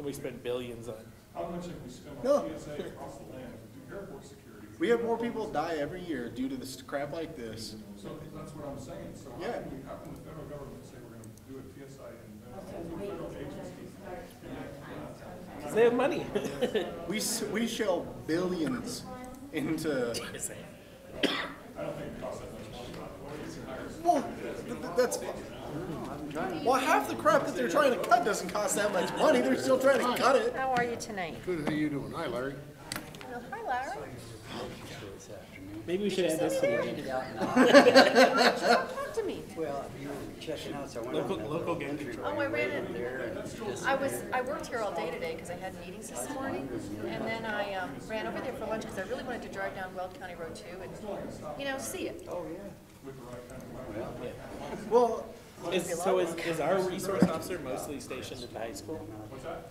we spend billions on. How much have we spent No. on TSA across the land to do airport security? We have more people die every year due to this crap like this. So that's what I'm saying. So Yeah. how can the federal government say we're gonna do a TSI and federal agency? Because they have money. We shell billions into. I don't think it costs that much money. Well, that's. Well, half the crap that they're trying to cut doesn't cost that much money. They're still trying to cut it. How are you tonight? Good, how you doing? Hi, Larry. Oh, hi, Larry. Maybe we should add this to the agenda. Talk to me. Well, you were checking out, so I went on Local game control. Oh, I ran it. I worked here all day today because I had meetings this morning, and then I ran over there for lunch because I really wanted to drive down Weld County Road 2 and, see it. Oh, yeah. Well, Is our resource officer mostly stationed at the high school?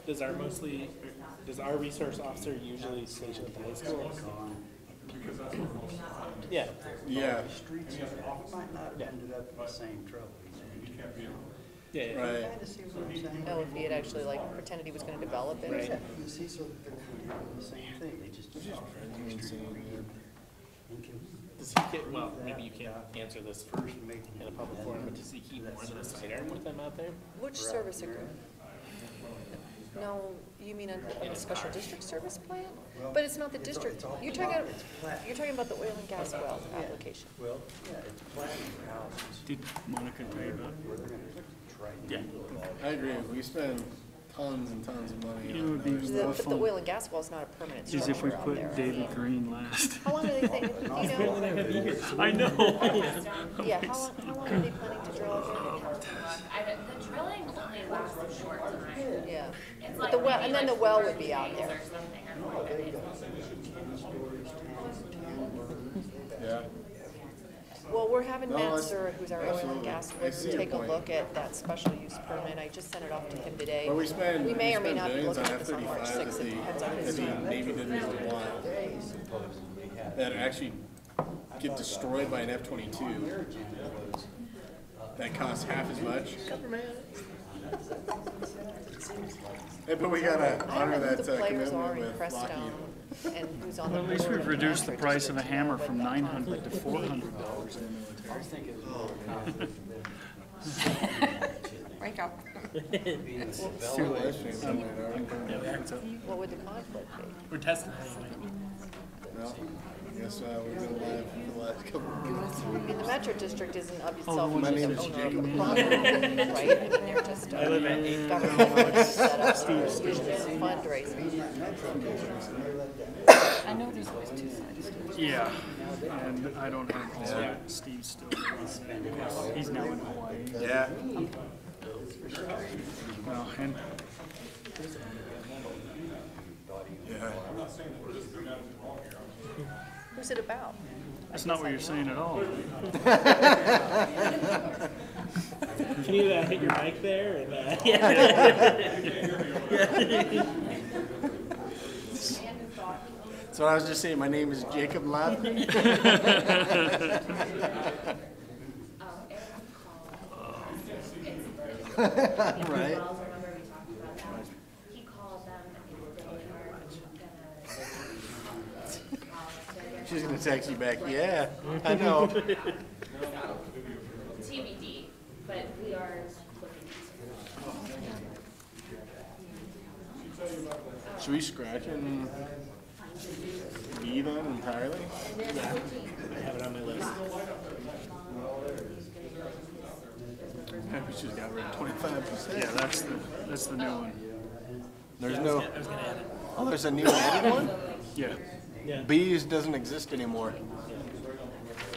Does our resource officer usually stationed at the high school? Yeah. yeah, Streets might not have ended up in the same trouble. Yeah. right. Kind of see what I'm saying? Oh, if he had actually pretended he was going to develop it. Right. You see, so they're doing the same thing, they just develop an extra degree of inconvenience. Does he get, well, maybe you can't answer this first in a public forum, but does he keep more than a sidearm with them out there? Which service agreement? No, you mean on the special district service plan? But it's not the district. You're talking about the oil and gas well application. Well, yeah, it's planning for houses Did Monica tell you about? where they're gonna put Yeah. I agree. We spend tons and tons of money You know, on it'd be those. more But the fun oil and gas well is not a permanent is if we structure out put there. David Green last. How long do they think, I know. yeah, how long are they planning to drill out The drilling only lasts a short time. there? Yeah. It's But like the well, maybe and then like the well 4 would be out days there. or something, or 4 days. Yeah. Well, we're having No, Matt that's- Sura, who's our oil and absolutely. gas I see person, your take a point. look at that special use permit. I just sent it off to him today. But we spend. We may or may spend not be billions looking on at this on March F-35 6th. It depends on his that the Navy didn't even want. That actually get destroyed by an F-22. That costs half as much. Hey, but we gotta I honor don't know who that the players commitment are in with Crestone Lockheed. and who's on the Well, at least board we've of the reduced the Patriot price of a District. hammer from $900 to $400 in the military. Break up. It's too late. What would the conflict be? We're testing anyway. No, I guess we've been alive for the last couple of years. I mean, the Metro District isn't of Oh, itself my the name owner is of the Jacob. property, right? I mean, they're just I live at government set up, usually it's fundraising. I know there's always two sides to it. Yeah, and I don't have all that. Steve's still there. He's now in Hawaii. Yeah. Well, and Yeah. Who's it about? that's not what you're saying at all. Can you hit your mic there? And, So I was just saying, my name is Jacob Lapp. Right. He called them and they are gonna. She's gonna text you back. Yeah, I know. TBD, but we are looking. Should we scratch and B then entirely? I have it on my list. We should have got rid of 25%. Yeah, that's the new one. There's no. I was gonna add it. Oh, there's a new added one. Yeah. Yeah. B's doesn't exist anymore.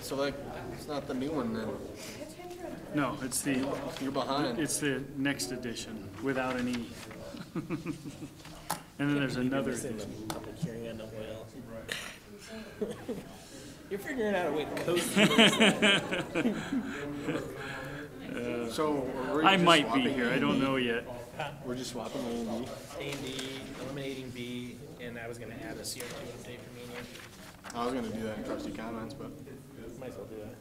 So like, it's not the new one then. No, it's the next edition without an E. And then there's another This in the edition. public hearing on the oil. You're figuring out a way to coast. So we're I just might be swapping here. A I and don't B? know yet. We're just swapping A and B. A and D, eliminating B, and I was gonna add a CO2 update for me and you. I was gonna do that in trustee comments, but Might as well do that.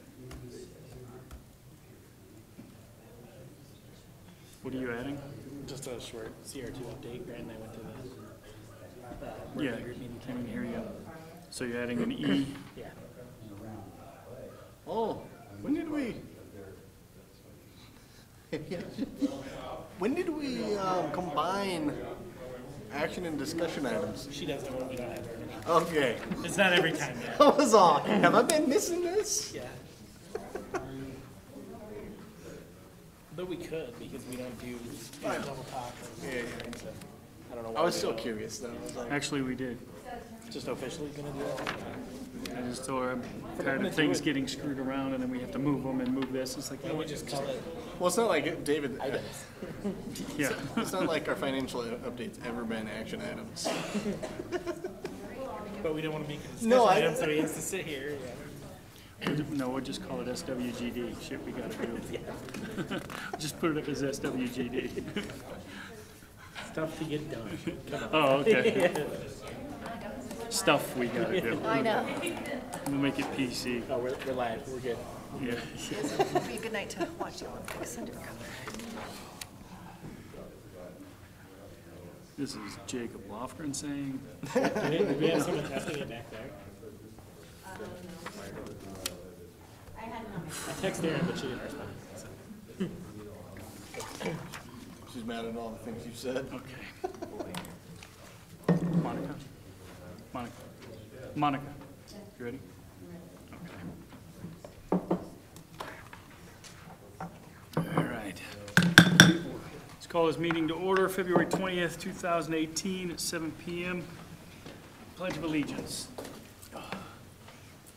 What are you adding? Just a short CR2 update. Grant and I went to the Yeah, working group meeting. can't even hear you. So you're adding an E? Yeah. Oh, when did we? When did we combine action and discussion items? She doesn't when we don't have her. Okay. It's not every time yet. I was all, have I been missing this? Yeah. Though we could, because we don't do double talk. Yeah. So, I don't know why. I was we still don't. curious though. I was like, Actually, we did. Just officially gonna do that. I just told her I'm tired of things getting screwed around and then we have to move them and move this. It's like, Why no, don't we we just call it well, it's not like David. items? yeah. It's not like our financial updates ever been action items. But we don't want to make it a discussion No, I- item, so he has to sit here. Yeah. No, we'll just call it SWGD. Shit, we gotta do. Just put it up as SWGD. Stuff to get done. Come on. Oh, okay. Stuff we gotta do. I know. We'll make it PC. Oh, we're live. We're good. Yeah. It'd be a good night to watch the Olympics under cover. This is Jacob Lofgren saying, Do we have someone testing it back there? I texted Erin, but she didn't respond. So. She's mad at all the things you said. okay. Monica? Monica, you ready? Okay. All right. Let's call this meeting to order, February 20th, 2018 at 7 p.m. Pledge of Allegiance.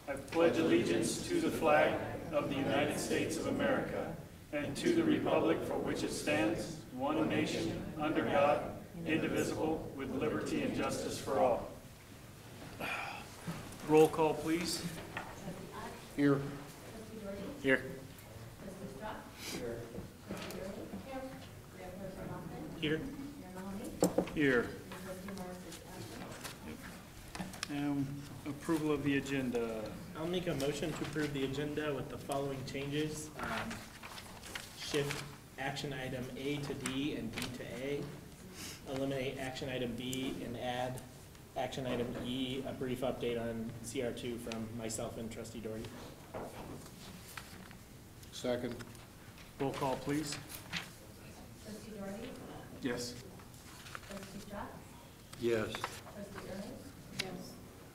I pledge allegiance to the flag of the United States of America and to the republic for which it stands, one nation, under God, indivisible, with liberty and justice for all. Roll call, please. Here. Here. Here. Here. And approval of the agenda. I'll make a motion to approve the agenda with the following changes. Shift action item A to D and D to A. Eliminate action item B and add action item E, a brief update on CR2 from myself and trustee Doherty. Second. Roll call, please. Trustee Doherty? Yes. Trustee Strauss? Yes. Trustee Ernest? Yes.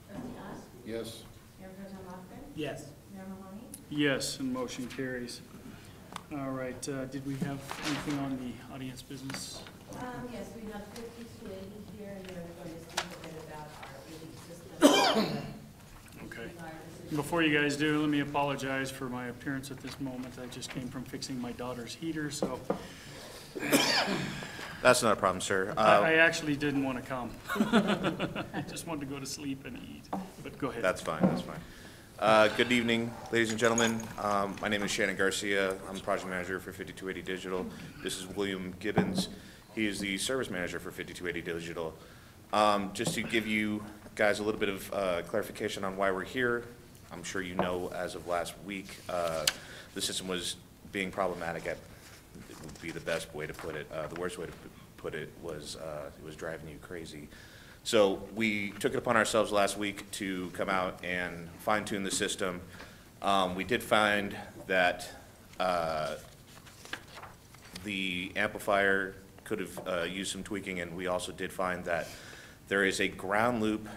Trustee Osh? Yes. Mayor Pro Tem Lofgren? Yes. Mayor Mahoney? Yes, and motion carries. All right, did we have anything on the audience business? Yes, we have 5280 here, and they're going to speak a bit about our AV system. Okay. Before you guys do, let me apologize for my appearance at this moment. I just came from fixing my daughter's heater, so That's not a problem, sir. I actually didn't want to come. I just wanted to go to sleep and eat, but go ahead. That's fine, that's fine. Good evening, ladies and gentlemen. My name is Shannon Garcia. I'm the project manager for 5280 Digital. This is William Gibbons. He is the service manager for 5280 Digital. Just to give you guys a little bit of clarification on why we're here, I'm sure you know as of last week, the system was being problematic at, it would be the best way to put it. The worst way to put it was it was driving you crazy. So we took it upon ourselves last week to come out and fine-tune the system. We did find that the amplifier could have used some tweaking, and we also did find that there is a ground loop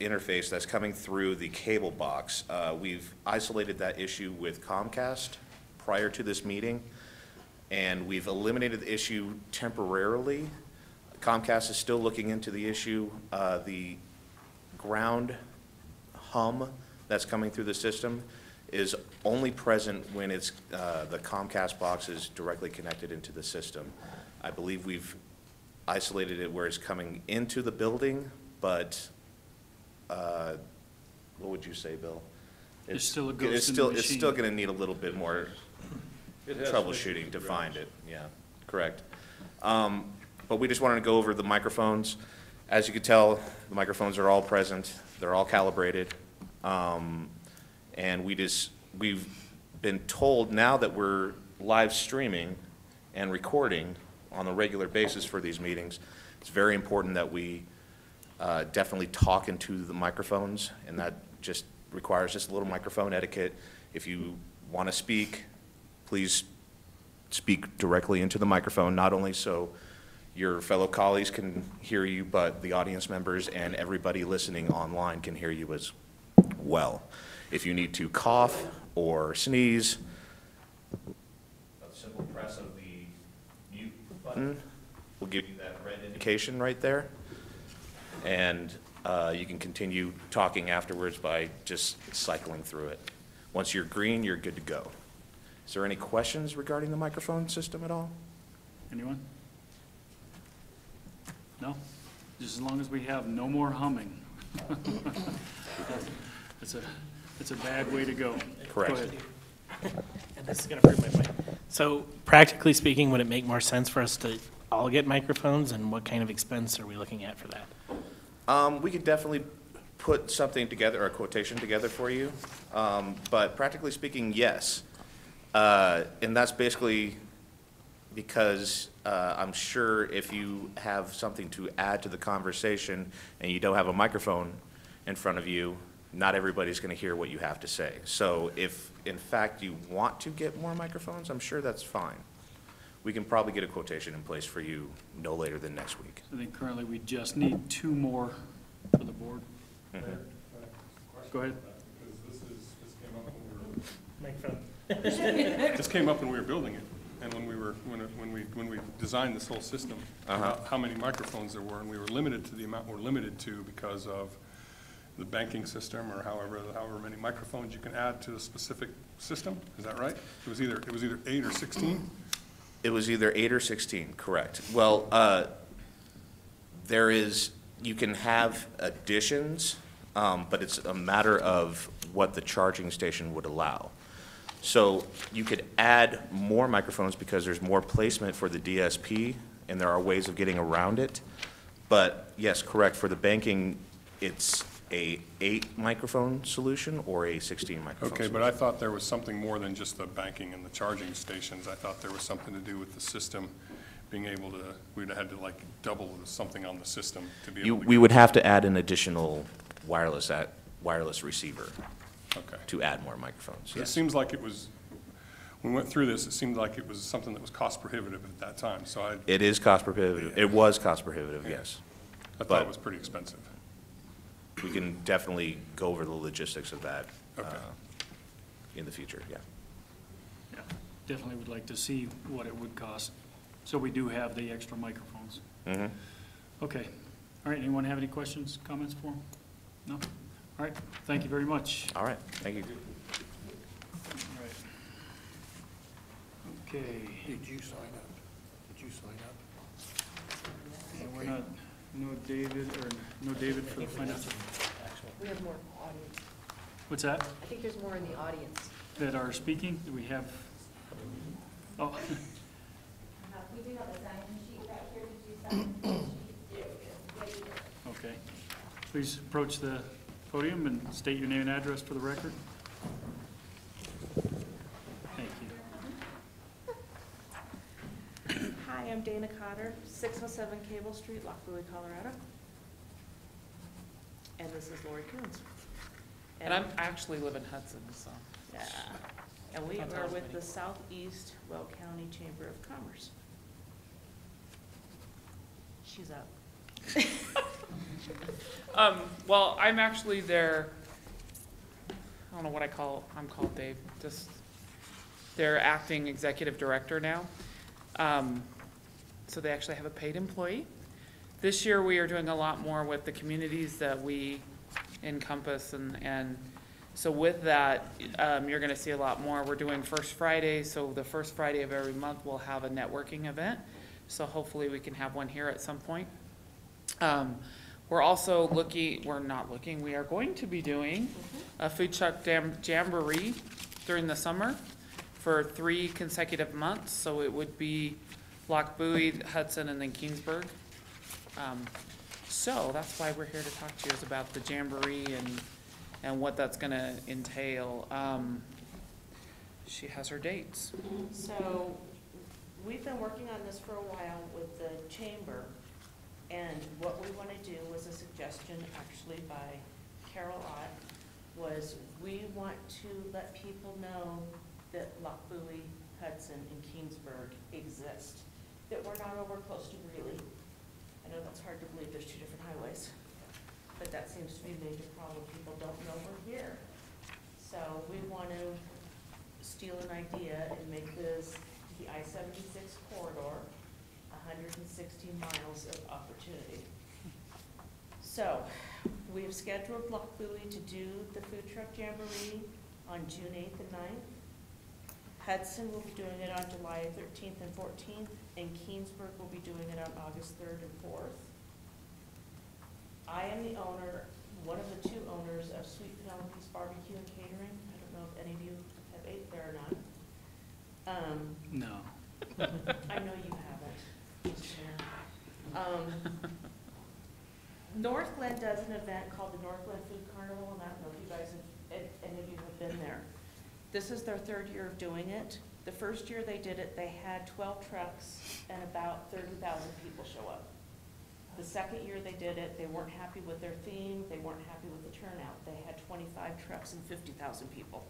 interface that's coming through the cable box. We've isolated that issue with Comcast prior to this meeting, and we've eliminated the issue temporarily. Comcast is still looking into the issue. The ground hum that's coming through the system is only present when it's the Comcast box is directly connected into the system. I believe we've isolated it where it's coming into the building, but what would you say, Bill? There's still a ghost It's in the still, it's machine. still gonna need a little bit more troubleshooting to find it, yeah, correct. But we just wanted to go over the microphones. As you can tell, the microphones are all present, they're all calibrated. And we've been told now that we're live streaming and recording on a regular basis for these meetings, it's very important that we definitely talk into the microphones, and that just requires just a little microphone etiquette. If you want to speak, please speak directly into the microphone, not only so your fellow colleagues can hear you, but the audience members and everybody listening online can hear you as well. If you need to cough or sneeze, a simple press of the mute button will give you that red indication right there. And you can continue talking afterwards by just cycling through it. Once you're green, you're good to go. Is there any questions regarding the microphone system at all? Anyone? No? Just as long as we have no more humming. It's a bad way to go. Correct. Go ahead. And this is gonna prove my point. So practically speaking, would it make more sense for us to all get microphones, and what kind of expense are we looking at for that? We could definitely put something together, or a quotation together for you, but practically speaking, yes. And that's basically because I'm sure if you have something to add to the conversation and you don't have a microphone in front of you, not everybody's going to hear what you have to say. So if, in fact, you want to get more microphones, I'm sure that's fine. We can probably get a quotation in place for you no later than next week. I think currently we just need 2 more for the board. Go ahead. Because this came up when Microphone. this came up when we were building it, and when we designed this whole system, about how many microphones there were, and we were limited to the amount we're limited to because of the banking system, or however many microphones you can add to a specific system. Is that right? It was either 8 or 16. It was either 8 or 16, correct. Well, you can have additions, but it's a matter of what the charging station would allow. So you could add more microphones because there's more placement for the DSP, and there are ways of getting around it. But yes, correct, for the banking, it's a 8 microphone solution or a 16 microphone Okay, solution. but I thought there was something more than just the banking and the charging stations. I thought there was something to do with the system being able to, we'd have had to like double something on the system to be able to. We would have to add an additional wireless receiver Okay. to add more microphones, It yes. seems like it was, when we went through this, it seemed like it was something that was cost prohibitive at that time, so It is cost prohibitive. It was cost prohibitive, yes. I thought But- it was pretty expensive. We can definitely go over the logistics of that Okay. in the future, yeah. Yeah, definitely would like to see what it would cost, so we do have the extra microphones. Mhm. Okay. All right, anyone have any questions, comments for him? No? All right, thank you very much. All right, thank you. All right. Okay. Did you sign up? Did you sign up? And we're not, no David for the financial. We have more audience. What's that? I think there's more in the audience. That are speaking? Do we have? Oh, We do have a sign-in sheet right here. Did you sign the sheet? okay. Please approach the podium and state your name and address for the record. Thank you. Hi, I'm Dana Cotter, 607 Cable Street, Lockwood, Colorado. And this is Lori Coons. And I actually live in Hudson, so. Yeah, and we That's are always with funny. the Southeast Will County Chamber of Commerce. She's up. Well, I'm actually their, I don't know what I'm called Dave, just their acting executive director now. So they actually have a paid employee. This year, we are doing a lot more with the communities that we encompass, and so with that, you're gonna see a lot more. We're doing First Friday, so the first Friday of every month, we'll have a networking event. So hopefully we can have one here at some point. We're also we are going to be doing a food truck jamboree during the summer for 3 consecutive months. So it would be Lock Bowie, Hudson, and then Kingsburg. So that's why we're here to talk to you is about the jamboree and what that's gonna entail. she has her dates. So, we've been working on this for a while with the chamber, and what we want to do was a suggestion actually by Carol Ott, was we want to let people know that Lochbuie, Hudson, and Keensburg exist, that we're not over close to Greeley. I know that's hard to believe, there's two different highways, but that seems to be a major problem. People don't know we're here. So we want to steal an idea and make this the I-76 corridor, 160 miles of opportunity. So we've scheduled Lochbuie to do the food truck jamboree on June 8th and 9th. Hudson will be doing it on July 13th and 14th, and Keensburg will be doing it on August 3rd and 4th. I am the owner, one of the two owners of Sweet Penelope's Barbecue and Catering. I don't know if any of you have ate there or not. No. I know you haven't, Mr. Mayor. Northglenn does an event called the Northglenn Food Carnival, and I don't know if you guys have, if any of you have been there. This is their third year of doing it. The first year they did it, they had 12 trucks and about 30,000 people show up. The second year they did it, they weren't happy with their theme, they weren't happy with the turnout. They had 25 trucks and 50,000 people.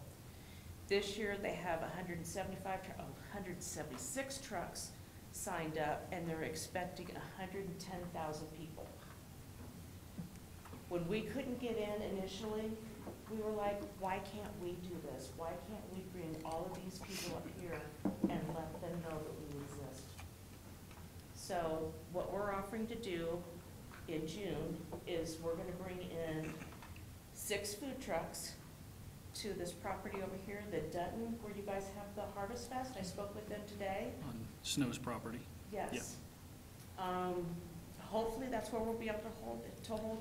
This year they have 176 trucks signed up, and they're expecting 110,000 people. When we couldn't get in initially, we were like, why can't we do this? Why can't we bring all of these people up here and let them know that we exist? So what we're offering to do in June is we're gonna bring in 6 food trucks to this property over here, the Dutton, where you guys have the Harvest Fest. I spoke with them today. On Snow's property. Yes. Hopefully that's where we'll be able to hold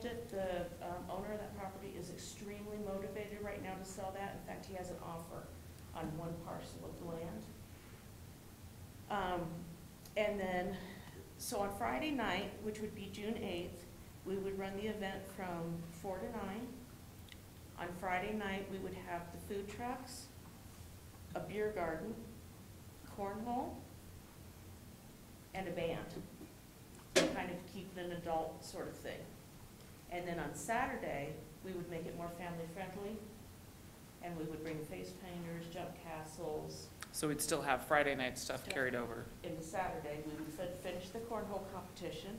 it. The owner of that property is extremely motivated right now to sell that. In fact, he has an offer on one parcel of land. And then, so on Friday night, which would be June 8th, we would run the event from 4 to 9. On Friday night, we would have the food trucks, a beer garden, cornhole, and a band. Kind of keep it an adult sort of thing. And then on Saturday, we would make it more family friendly, and we would bring face painters, jump castles. So we'd still have Friday night stuff carried over. In the Saturday, we would finish the cornhole competition.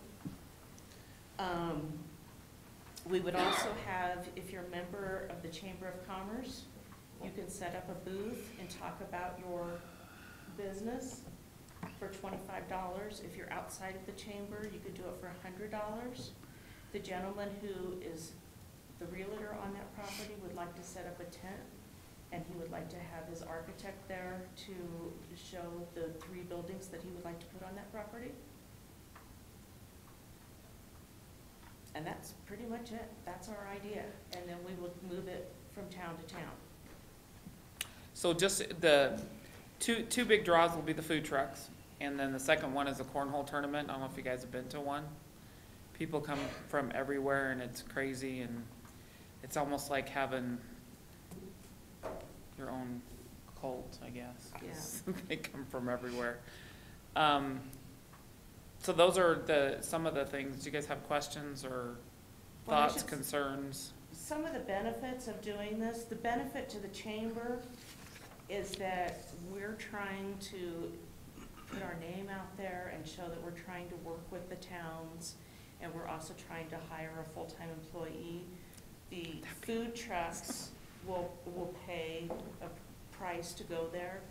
We would also have, if you're a member of the Chamber of Commerce, you can set up a booth and talk about your business for $25. If you're outside of the chamber, you could do it for $100. The gentleman who is the realtor on that property would like to set up a tent, and he would like to have his architect there to show the 3 buildings that he would like to put on that property. And that's pretty much it. That's our idea. And then we will move it from town to town. So just the two big draws will be the food trucks, and then the second one is a cornhole tournament. I don't know if you guys have been to one. People come from everywhere, and it's crazy, and it's almost like having your own cult, I guess. 'Cause they come from everywhere. So those are some of the things. Do you guys have questions or Well, thoughts, concerns? Some of the benefits of doing this, the benefit to the chamber is that we're trying to put our name out there and show that we're trying to work with the towns, and we're also trying to hire a full-time employee. The food trucks will pay a price to go there.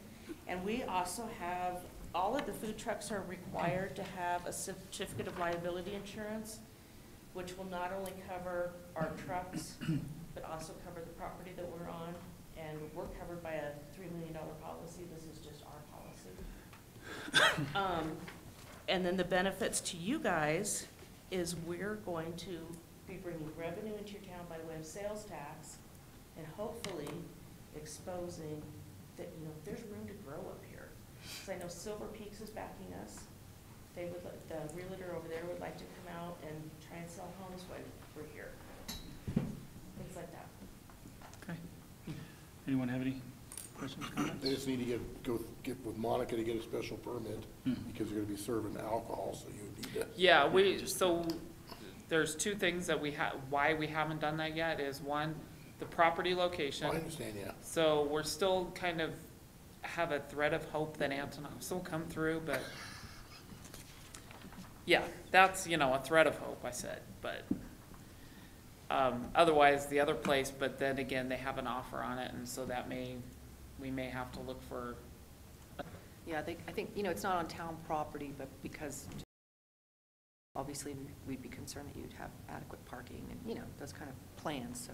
And we also have, all of the food trucks are required to have a certificate of liability insurance, which will not only cover our trucks, but also cover the property that we're on. And we're covered by a $3 million policy. This is just our policy. And then the benefits to you guys is we're going to be bringing revenue into your town by way of sales tax, and hopefully exposing that, there's room to grow up here. Because I know Silver Peaks is backing us. They would, the realtor over there would like to come out and try and sell homes when we're here. Things like that. Okay. Anyone have any Questions, comments? They just need to get with Monica to get a special permit, because you're gonna be serving alcohol, so you need to. Yeah, so there's two things that why we haven't done that yet is one, the property location. I understand, yeah. So we're still kind of have a thread of hope that Antonov's will come through, but yeah, that's, a thread of hope, I said, but otherwise the other place, but then again, they have an offer on it, and so we may have to look for. Yeah, I think, it's not on town property, but because obviously we'd be concerned that you'd have adequate parking and, those kind of plans, so.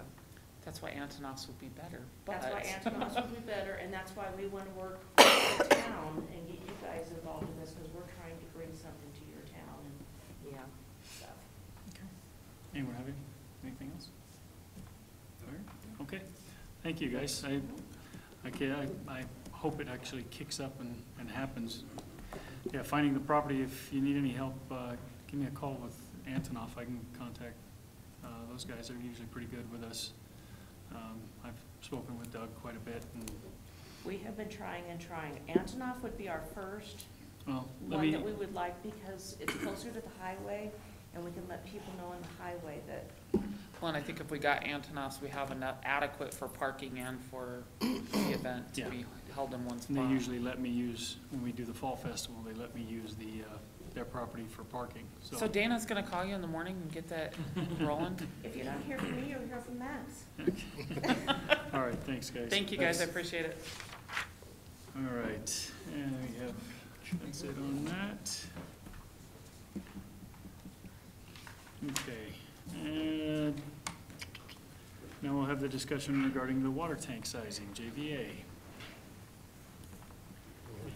That's why Antonov's would be better, but. That's why Antonov's would be better, and that's why we want to work with the town and get you guys involved in this, because we're trying to bring something to your town and Yeah. stuff. Anyone have anything else? All right. Okay, thank you, guys. I hope it actually kicks up and happens. Yeah, finding the property, if you need any help, give me a call with Antonov. I can contact those guys. They're usually pretty good with us. I've spoken with Doug quite a bit. And We have been trying and trying. Antonov would be our first well, one that we would like, because it's closer to the highway, and we can let people know on the highway that. Well, and I think if we got Antonov's, we have enough adequate for parking and for the event to be held in one spot. they usually let me use, when we do the fall festival, they let me use their property for parking. So Dana's gonna call you in the morning and get that rolling? If you don't hear from me, you'll hear from Max. All right, thanks, guys. Thank you, guys, I appreciate it. All right, and we have, that's it on that. Okay, and now we'll have the discussion regarding the water tank sizing, JVA.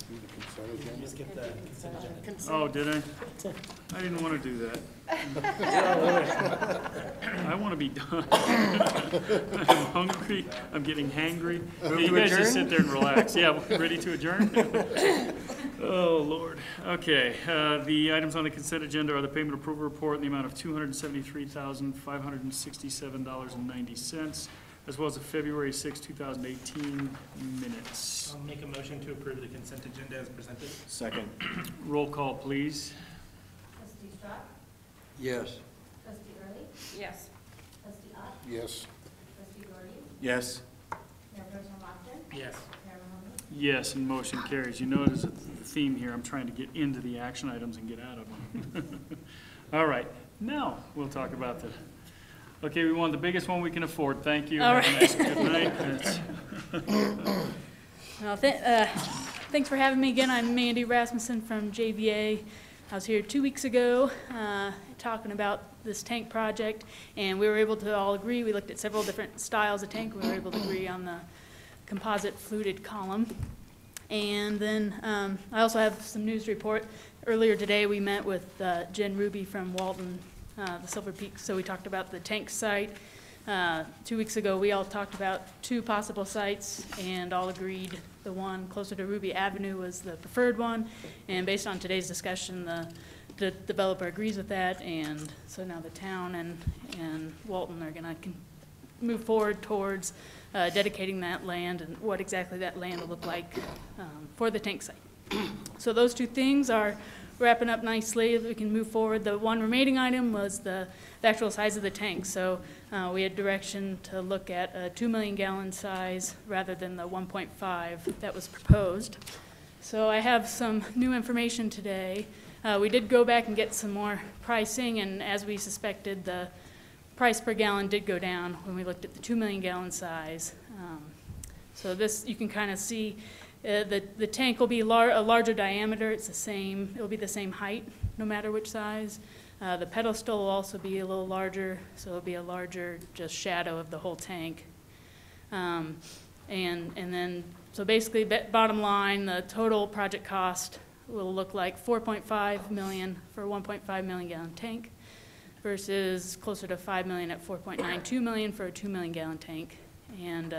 Do the consent agenda. Just get the consent agenda. Oh, did I? I didn't want to do that. I want to be done. I'm hungry, I'm getting hangry. You guys just sit there and relax. Yeah, ready to adjourn? Oh, Lord. Okay, the items on the consent agenda are the payment approval report in the amount of $273,567.90, as well as the February 6, 2018 minutes. I'll make a motion to approve the consent agenda as presented. Second. Roll call, please. Trustee Strott? Yes. Trustee Early? Yes. Trustee Ott? Yes. Trustee Gordy? Yes. Mayor Pro Tem Watson? Yes. Mayor Mahoney? Yes, and motion carries. You notice a theme here. I'm trying to get into the action items and get out of them. All right, now we'll talk about the, okay, we want the biggest one we can afford. Thank you. All Have a right. nice good night. Well, thanks for having me again. I'm Mandy Rasmussen from JVA. I was here 2 weeks ago talking about this tank project, and we were able to all agree. We looked at several different styles of tank. We were able to agree on the composite fluted column. And then I also have some news to report. Earlier today, we met with Jen Ruby from Walton, the Silver Peak. So we talked about the tank site. 2 weeks ago, we all talked about 2 possible sites and all agreed the one closer to Ruby Avenue was the preferred one. And based on today's discussion, the developer agrees with that. And so now the town and Walton are going to move forward towards dedicating that land and what exactly that land will look like for the tank site. So those 2 things are wrapping up nicely. We can move forward. The one remaining item was the actual size of the tank. So we had direction to look at a 2 million gallon size rather than the 1.5 that was proposed. So I have some new information today. We did go back and get some more pricing, and as we suspected, the price per gallon did go down when we looked at the 2 million gallon size. So this, you can kind of see the tank will be a larger diameter. It's the same, it'll be the same height no matter which size. The pedestal will also be a little larger, so it'll be a larger just shadow of the whole tank. And then, so basically bottom line, the total project cost will look like $4.5 million for a 1.5 million gallon tank versus closer to $5 million at $4.92 million for a 2 million gallon tank. And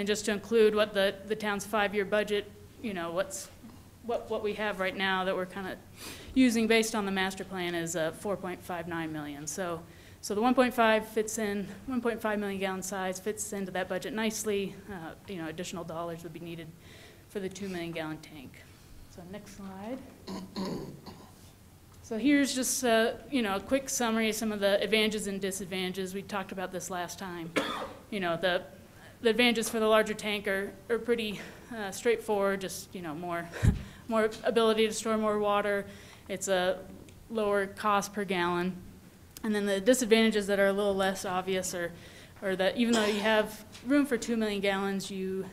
just to include what the town's 5-year budget, what we have right now that we're kind of using based on the master plan is $4.59 million. So So the 1.5 fits in, 1.5 million gallon size fits into that budget nicely. Additional dollars would be needed for the 2 million gallon tank. So next slide. So here's just a quick summary of some of the advantages and disadvantages. We talked about this last time. The advantages for the larger tank are pretty straightforward, just more more ability to store more water. It's a lower cost per gallon. And then the disadvantages that are a little less obvious are that even though you have room for 2 million gallons, you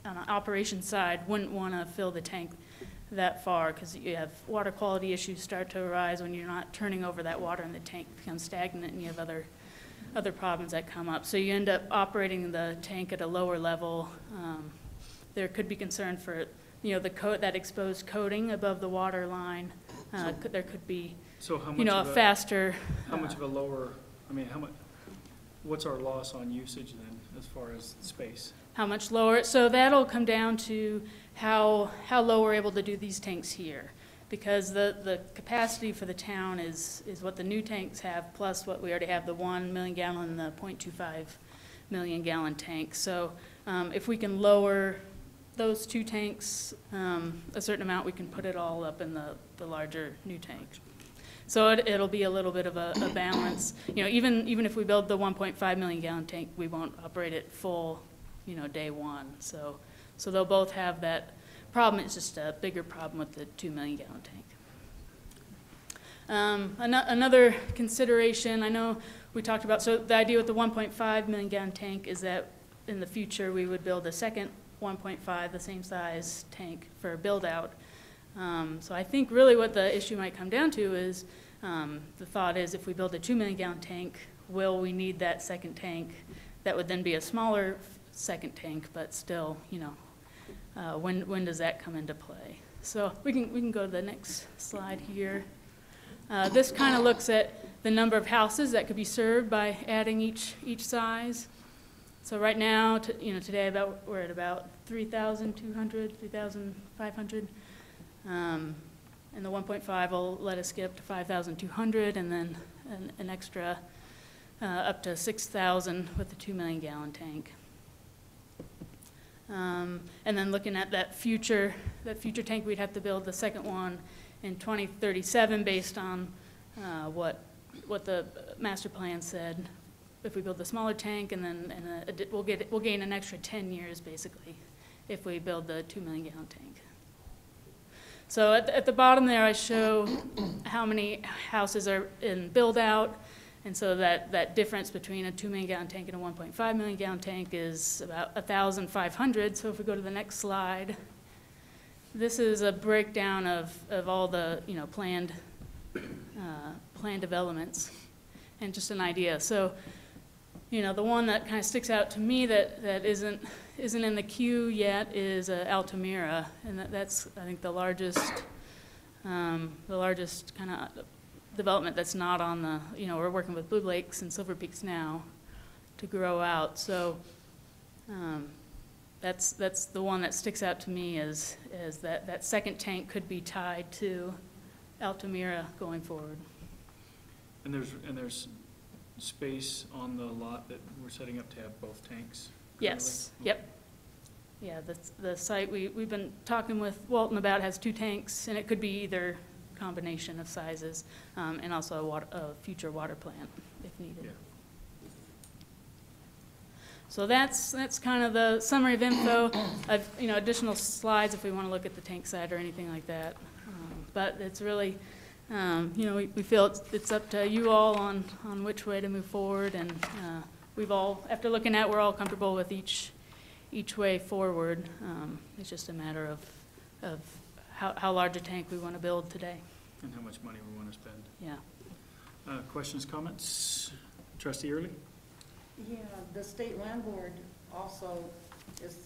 on an operations side wouldn't want to fill the tank that far because you have water quality issues start to arise when you're not turning over that water and the tank becomes stagnant and you have other problems that come up. So you end up operating the tank at a lower level. There could be concern for that exposed coating above the water line. There could be So how much a faster. How much of a lower, what's our loss on usage then, as far as space? How much lower? So that'll come down to how low we're able to do these tanks here. Because the capacity for the town is what the new tanks have, plus what we already have, the 1 million gallon and the 0.25 million gallon tank. So if we can lower those two tanks a certain amount, we can put it all up in the larger new tank. So it'll be a little bit of a balance. Even if we build the 1.5 million gallon tank, we won't operate it full, day one. So they'll both have that problem. It's just a bigger problem with the 2 million gallon tank. Another consideration, I know we talked about, so the idea with the 1.5 million gallon tank is that in the future we would build a second 1.5, the same size tank for a build out. So I think really what the issue might come down to is the thought is if we build a 2 million gallon tank, will we need that second tank? That would then be a smaller second tank, but still, when does that come into play? So we can go to the next slide here. This kind of looks at the number of houses that could be served by adding each size. So right now, today we're at about 3,200, 3,500. And the 1.5 will let us get up to 5,200 and then an extra up to 6,000 with the 2 million gallon tank. And then looking at that future tank, we'd have to build the second one in 2037 based on what the master plan said. If we build the smaller tank, and then we'll gain an extra 10 years basically if we build the 2 million gallon tank. So at the bottom there, I show how many houses are in build out, and so that difference between a 2 million gallon tank and a 1.5 million gallon tank is about 1,500. So if we go to the next slide, this is a breakdown of all the planned developments, and just an idea. So the one that kind of sticks out to me that isn't in the queue yet is Altamira, and that's I think the largest kind of development that's not on the we're working with Blue Lakes and Silver Peaks now to grow out. So that's the one that sticks out to me is that second tank could be tied to Altamira going forward. And there's space on the lot that we're setting up to have both tanks? Yes, yep. Yeah, the site we've been talking with Walton about has 2 tanks, and it could be either combination of sizes, and also a future water plant if needed. Yeah. So that's kind of the summary of info. I've additional slides if we want to look at the tank side or anything like that. But it's really we feel it's up to you all on which way to move forward, and we're all comfortable with each way forward. It's just a matter of how large a tank we want to build today. And how much money we want to spend. Yeah. Questions, comments? Trustee Early? Yeah, the state land board also is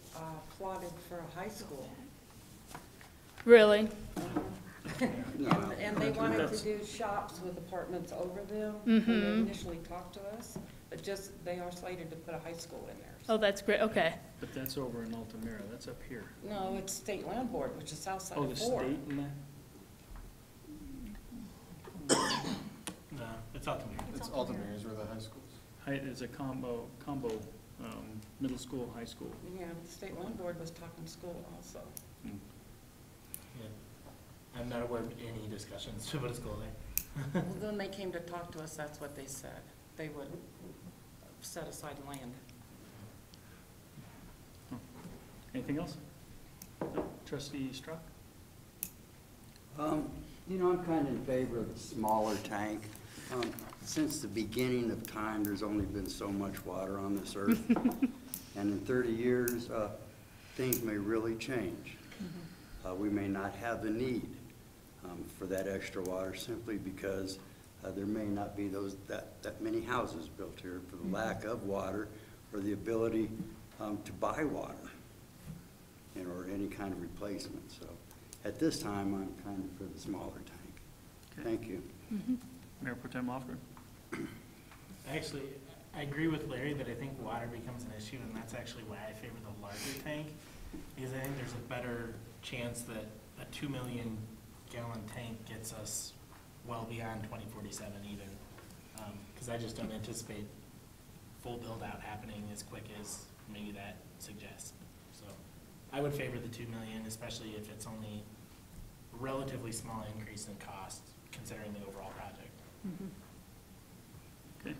plotted for a high school. Really? And they wanted to do shops with apartments over them. Mm-hmm. When they initially talked to us, but they are slated to put a high school in there. Oh, that's great, okay. But that's over in Altamira, that's up here. No, it's state land board, which is south side Oh, of the 4. state in that? It's Altamira. It's Altamira's where the high schools. It's a combo, middle school, high school. Yeah, the state land board was talking school also. Yeah. I'm not aware of any discussions to put a school there. Well, when they came to talk to us, that's what they said. They would set aside land. Anything else? No? Trustee Struck? You know, I'm kind of in favor of the smaller tank. Since the beginning of time, there's only been so much water on this earth. And in 30 years, things may really change. We may not have the need for that extra water simply because there may not be that many houses built here for the lack of water or the ability to buy water, you know, or any kind of replacement. So at this time, I'm kind of for the smaller tank. Okay. Thank you. Mayor Pro Tem Lofgren? Actually, I agree with Larry that I think water becomes an issue, and that's actually why I favor the larger tank, because I think there's a better chance that a 2 million gallon tank gets us well beyond 2047 even, because I just don't anticipate full build out happening as quick as maybe that suggests. So I would favor the 2 million, especially if it's only a relatively small increase in cost considering the overall project. Okay.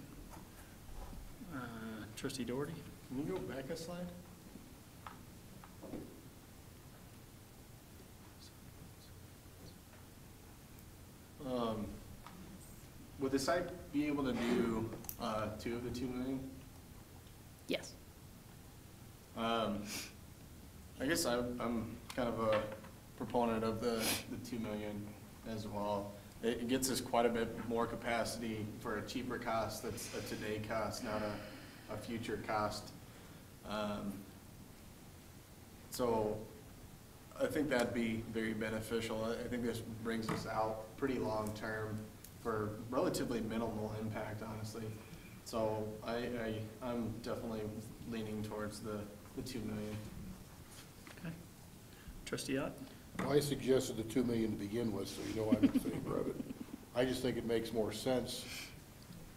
Trustee Doherty? Can you go back a slide? Would the site be able to do 2 of the 2 million? Yes. I guess I'm kind of a proponent of the 2 million as well. It gets us quite a bit more capacity for a cheaper cost that's a today cost, not a future cost. So I think that'd be very beneficial. I think this brings us out pretty long-term for relatively minimal impact, honestly. So I'm definitely leaning towards the 2 million. Okay. Trustee Ott? Well, I suggested the 2 million to begin with, so you know I'm in favor of it. I just think it makes more sense.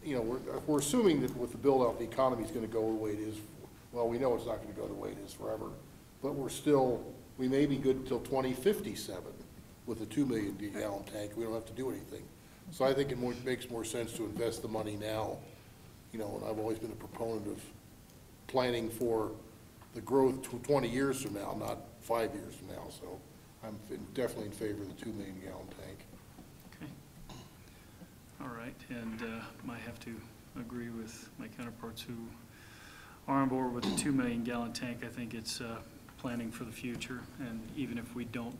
You know, we're assuming that with the build out, the economy is going to go the way it is. Well, we know it's not going to go the way it is forever, but we may be good until 2057 with a 2 million gallon tank. We don't have to do anything. So I think it makes more sense to invest the money now. You know, and I've always been a proponent of planning for the growth 20 years from now, not 5 years from now. So I'm definitely in favor of the 2 million gallon tank. Okay. All right, and I have to agree with my counterparts who are on board with the 2 million gallon tank. I think it's planning for the future, and even if we don't,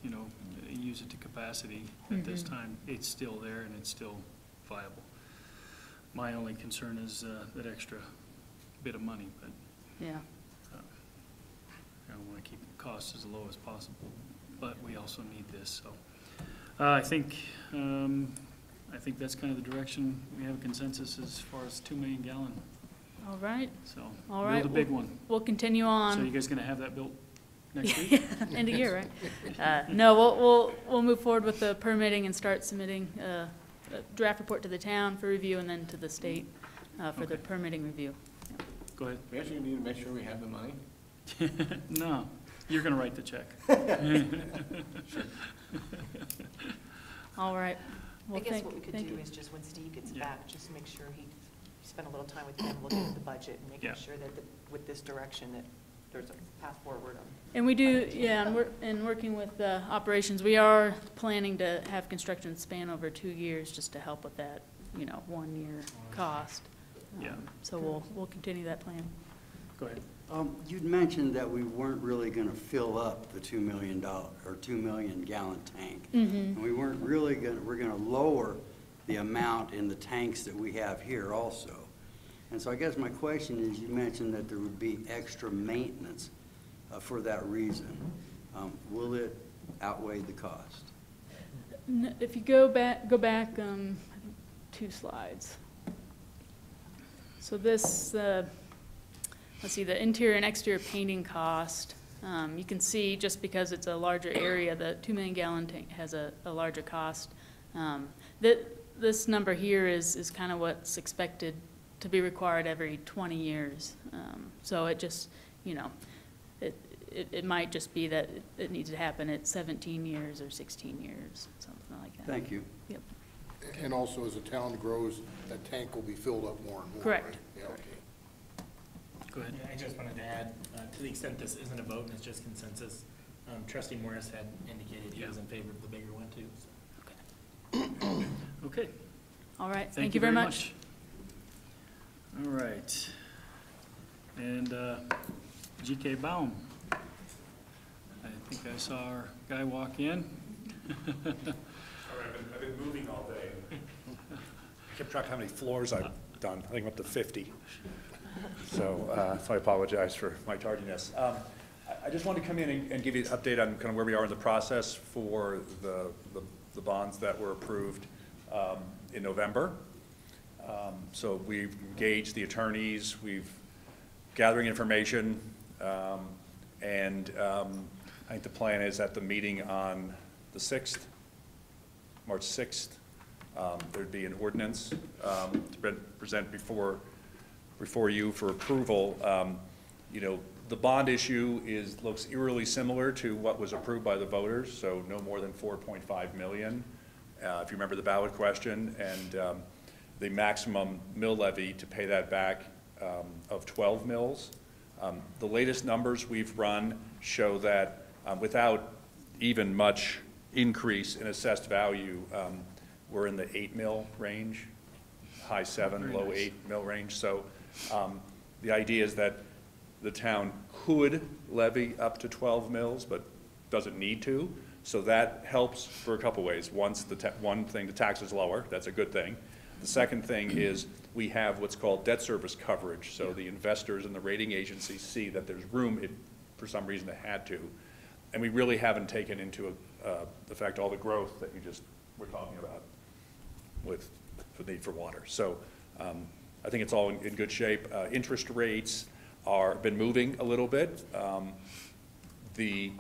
you know, use it to capacity at this time, it's still there and it's still viable. My only concern is that extra bit of money, but Yeah. I want to keep costs as low as possible, but we also need this. So I think that's kind of the direction. We have a consensus as far as 2 million gallon. All right. So All right. build a big one. We'll continue on. So you guys going to have that built next week? End of year, right? No, we'll move forward with the permitting and start submitting a draft report to the town for review and then to the state for the permitting review. Go ahead. We actually need to make sure we have the money. No, you're going to write the check. All right. Well, I guess thank- what we could thank do you. is just when Steve gets Yeah. back, just make sure he spend a little time with him looking at the budget and making Yeah. sure that with this direction that there's a path forward on. And we do, yeah, and working with operations, we are planning to have construction span over 2 years just to help with that, 1 year cost. Yeah. So we'll continue that plan. Go ahead. You'd mentioned that we weren't really going to fill up the $2 million or 2 million gallon tank. And we weren't really we're going to lower the amount in the tanks that we have here also. And so I guess my question is, you mentioned that there would be extra maintenance for that reason. Will it outweigh the cost? If you go back, I think 2 slides. So this, let's see, the interior and exterior painting cost. You can see just because it's a larger area, the 2 million gallon tank has a larger cost. this number here is kind of what's expected to be required every 20 years. So it just, you know, it might just be that it needs to happen at 17 years or 16 years, something like that. Thank you. Yep, And also, as the town grows, that tank will be filled up more and more, Correct. right? Yeah, okay. Go ahead. Yeah, I just wanted to add, to the extent this isn't a vote and it's just consensus, trustee Morris had indicated he was in favor of the bigger one too, so. Okay. all right, thank you very much. All right. And G.K. Baum. I think I saw our guy walk in. I've been moving all day. I kept track of how many floors I've done. I think I'm up to 50. So I apologize for my tardiness. I just wanted to come in and give you an update on kind of where we are in the process for the bonds that were approved in November. So we've engaged the attorneys, we've gathering information, and I think the plan is at the meeting on the 6th, March 6th, there'd be an ordinance to present before you for approval. You know, the bond issue looks eerily similar to what was approved by the voters, so no more than 4.5 million. If you remember the ballot question, and the maximum mill levy to pay that back of 12 mills. The latest numbers we've run show that without even much increase in assessed value, we're in the 8 mill range, high 7, Very low nice. 8 mill range. So the idea is that the town could levy up to 12 mills, but doesn't need to. So that helps for a couple ways. One thing, the tax is lower. That's a good thing. The second thing is we have what's called debt service coverage. So the investors and the rating agencies see that there's room if for some reason they had to. And we really haven't taken into effect all the growth that you just were talking about with the need for water. So I think it's all in good shape. Interest rates been moving a little bit. The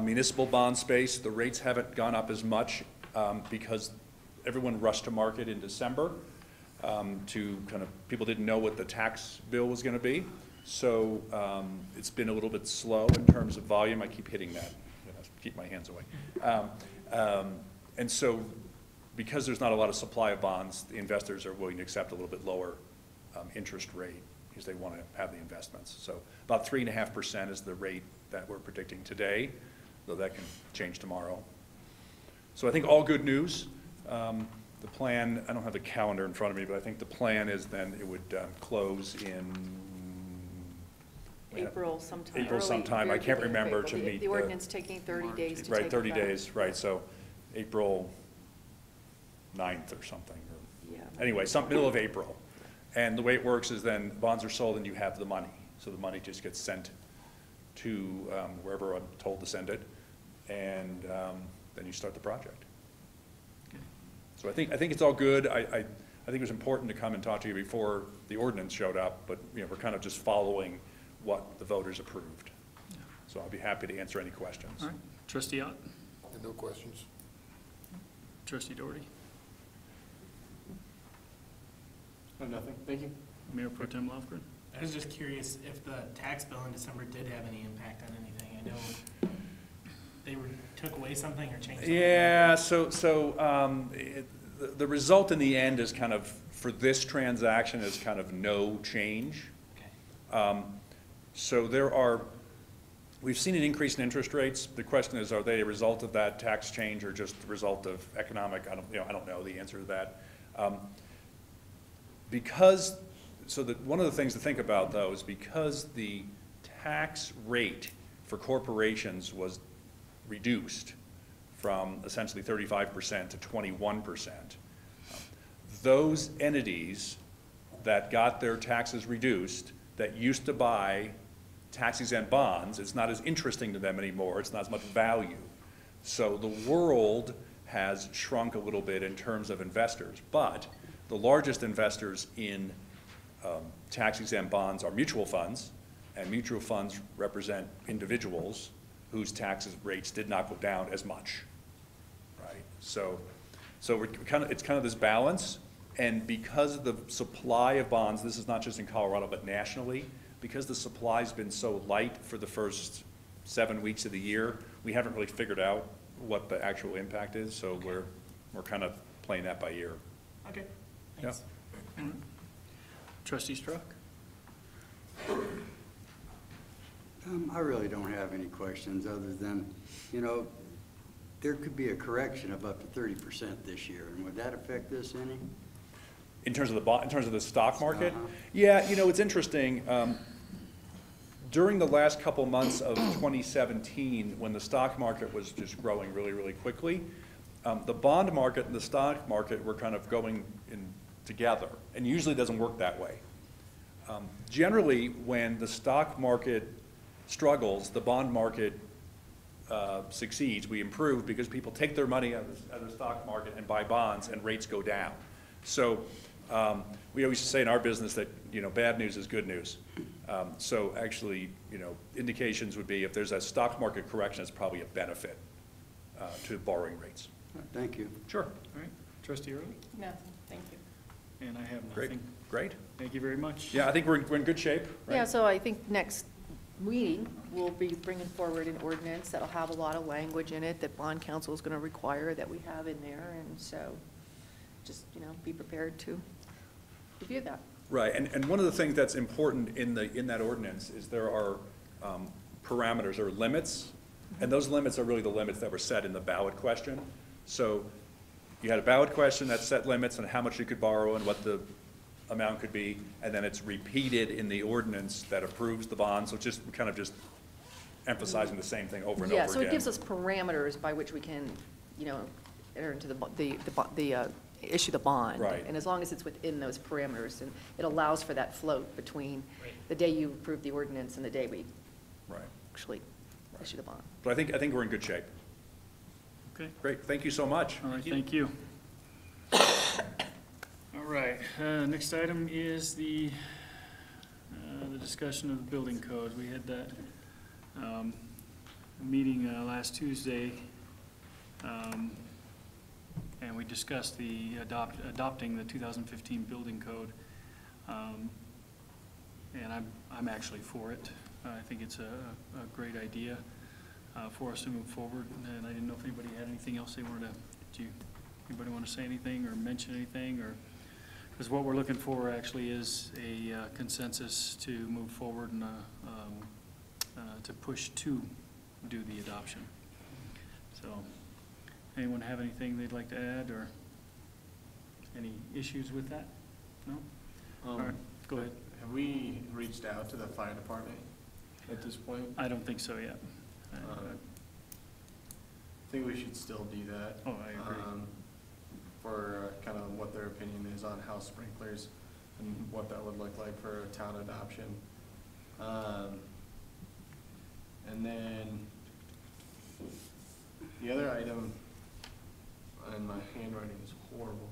municipal bond space, the rates haven't gone up as much because everyone rushed to market in December people didn't know what the tax bill was going to be. So it's been a little bit slow in terms of volume. I keep hitting that, keep my hands away. And so because there's not a lot of supply of bonds, the investors are willing to accept a little bit lower interest rate because they want to have the investments. So about 3.5% is the rate that we're predicting today, though that can change tomorrow. So I think all good news. The plan, I don't have the calendar in front of me, but I think the plan is then it would close in April sometime. April sometime. I can't remember to meet the ordinance taking 30 days to take right, effect. 30 days, right. So April 9th or something. Yeah. Anyway, middle of April. And the way it works is then bonds are sold and you have the money. So the money just gets sent to wherever I'm told to send it. And then you start the project. So I think it's all good. I think it was important to come and talk to you before the ordinance showed up, but we're kind of just following what the voters approved. So I'll be happy to answer any questions. All right. Trustee Ott? And no questions. Trustee Doherty? No, nothing, thank you. Mayor Pro Tem Lofgren? I was just curious if the tax bill in December did have any impact on anything. I know they took away something or changed something. Yeah, the result in the end is kind of, for this transaction, is kind of no change. Okay. So we've seen an increase in interest rates. The question is, are they a result of that tax change or just the result of economic? I don't know the answer to that. One of the things to think about, though, is because the tax rate for corporations was reduced from essentially 35% to 21%. Those entities that got their taxes reduced, that used to buy tax-exempt bonds, it's not as interesting to them anymore, it's not as much value. So the world has shrunk a little bit in terms of investors, but the largest investors in tax-exempt bonds are mutual funds, and mutual funds represent individuals whose taxes rates did not go down as much, right? So So we're it's kind of this balance, and because of the supply of bonds, this is not just in Colorado, but nationally, because the supply's been so light for the first 7 weeks of the year, we haven't really figured out what the actual impact is, so we're kind of playing that by ear. Okay. Yeah. Trustee Struck? I really don't have any questions other than, you know, there could be a correction of up to 30% this year, and would that affect this any? In terms of in terms of the stock market? Uh-huh. Yeah, you know, it's interesting. During the last couple months of 2017, when the stock market was just growing really, really quickly, the bond market and the stock market were kind of going in together, and usually it doesn't work that way. Generally, when the stock market struggles, the bond market succeeds. We improve because people take their money out of the stock market and buy bonds, and rates go down. So we always say in our business that, you know, bad news is good news. So actually, you know, indications would be if there's a stock market correction, it's probably a benefit to borrowing rates. Thank you. Sure. All right. Trustee Early? Nothing, thank you. And I have Great. nothing. Great. Thank you very much. Yeah, I think we're in good shape, right? Yeah, so I think next meeting, we'll be bringing forward an ordinance that'll have a lot of language in it that bond counsel is going to require that we have in there, and so just, you know, be prepared to review that. Right, and one of the things that's important in that ordinance is there are parameters or limits, and those limits are really the limits that were set in the ballot question. So you had a ballot question that set limits on how much you could borrow and what the amount could be, and then it's repeated in the ordinance that approves the bond, so just kind of just emphasizing the same thing over and over Yeah, again. so it gives us parameters by which we can, you know, enter into issue the bond. Right. And as long as it's within those parameters, and it allows for that float between the day you approve the ordinance and the day we Right. actually issue the bond. But I think we're in good shape. Okay. Great, thank you so much. All right, thank you. All right, next item is the discussion of the building code. We had that meeting last Tuesday, and we discussed the adopting the 2015 building code. And I'm actually for it. I think it's a great idea for us to move forward, and I didn't know if anybody had anything else they wanted to, anybody want to say anything or mention anything, or, because what we're looking for actually is a consensus to move forward and to push to do the adoption. So, anyone have anything they'd like to add, or any issues with that? No? All right, go ahead. Have we reached out to the fire department at this point? I don't think so yet. I think we should still do that. Oh, I agree. For kind of what their opinion is on house sprinklers and what that would look like for a town adoption. And then the other item, and my handwriting is horrible.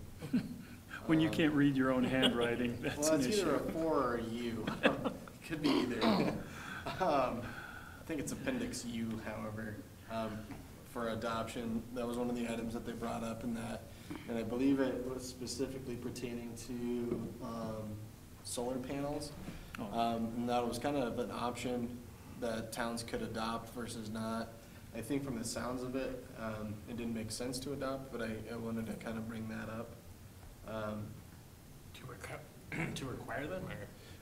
When you can't read your own handwriting, that's Well, an it's issue. either a 4 or a U. Could be either. I think it's Appendix U, however, for adoption. That was one of the items that they brought up in that. And I believe it was specifically pertaining to solar panels. And that was kind of an option that towns could adopt versus not. I think from the sounds of it, it didn't make sense to adopt, but I wanted to kind of bring that up. To require them,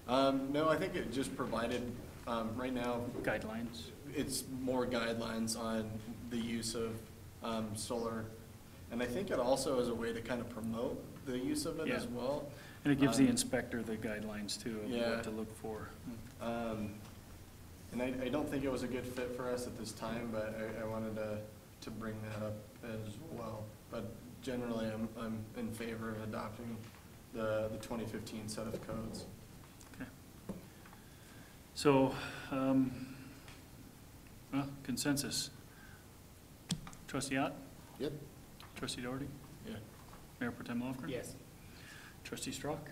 or? No, I think it just provided, right now, Guidelines. it's more guidelines on the use of solar. And I think it also is a way to kind of promote the use of it as well. And it gives the inspector the guidelines too of Yeah. what to look for. And I don't think it was a good fit for us at this time, but I wanted to bring that up as well. But generally, I'm in favor of adopting the 2015 set of codes. Okay. So, well, consensus. Trustee Ott? Yep. Trustee Doherty? Yeah. Mayor Pro Tem Lofgren? Yes. Trustee Strauch?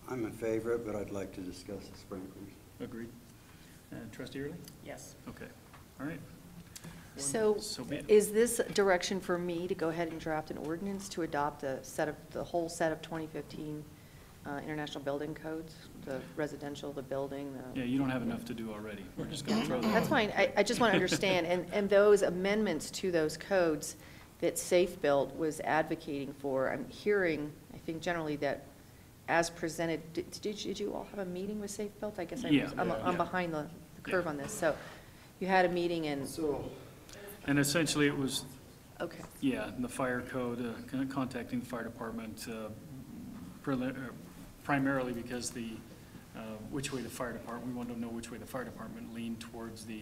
I'm in favor of it, but I'd like to discuss the sprinklers. Agreed. And Trustee Early? Yes. Okay, all right. So So be it. is this direction for me to go ahead and draft an ordinance to adopt the whole set of 2015 International Building Codes, the residential, the building, the? Yeah, you don't have enough to do already. We're just going to throw that. That's fine. I just want to understand, and those amendments to those codes that Safe Built was advocating for, I'm hearing, I think generally that as presented, did you all have a meeting with Safe Built? I guess Yeah. I'm behind the curve on this. So you had a meeting and, And essentially, it was, okay. yeah, the fire code, contacting the fire department, primarily because which way the fire department, we wanted to know which way the fire department leaned towards the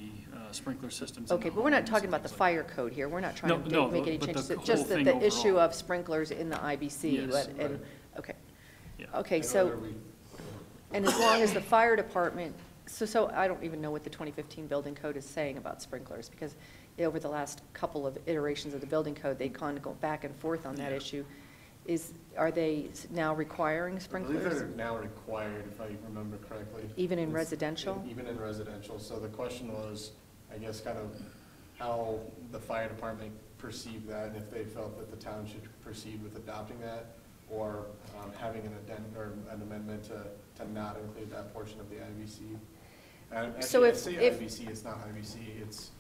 sprinkler systems. in the Okay, but we're not homes talking and about the things like fire code here. We're not trying to No, make any but the changes. It's whole just that thing the issue overall. of sprinklers in the IBC. Yes. Okay. Yeah. Okay, so, and as long as the fire department, so I don't even know what the 2015 building code is saying about sprinklers, because over the last couple of iterations of the building code, they've kind of gone back and forth on that Yeah. issue. Are they now requiring I believe sprinklers? they're now required, if I remember correctly. Even in It's- residential? Even in residential. So the question was, I guess, kind of how the fire department perceived that, and if they felt that the town should proceed with adopting that, or having an addendum, or an amendment to not include that portion of the IBC. So Actually, I if- say if- IBC, it's not IBC, it's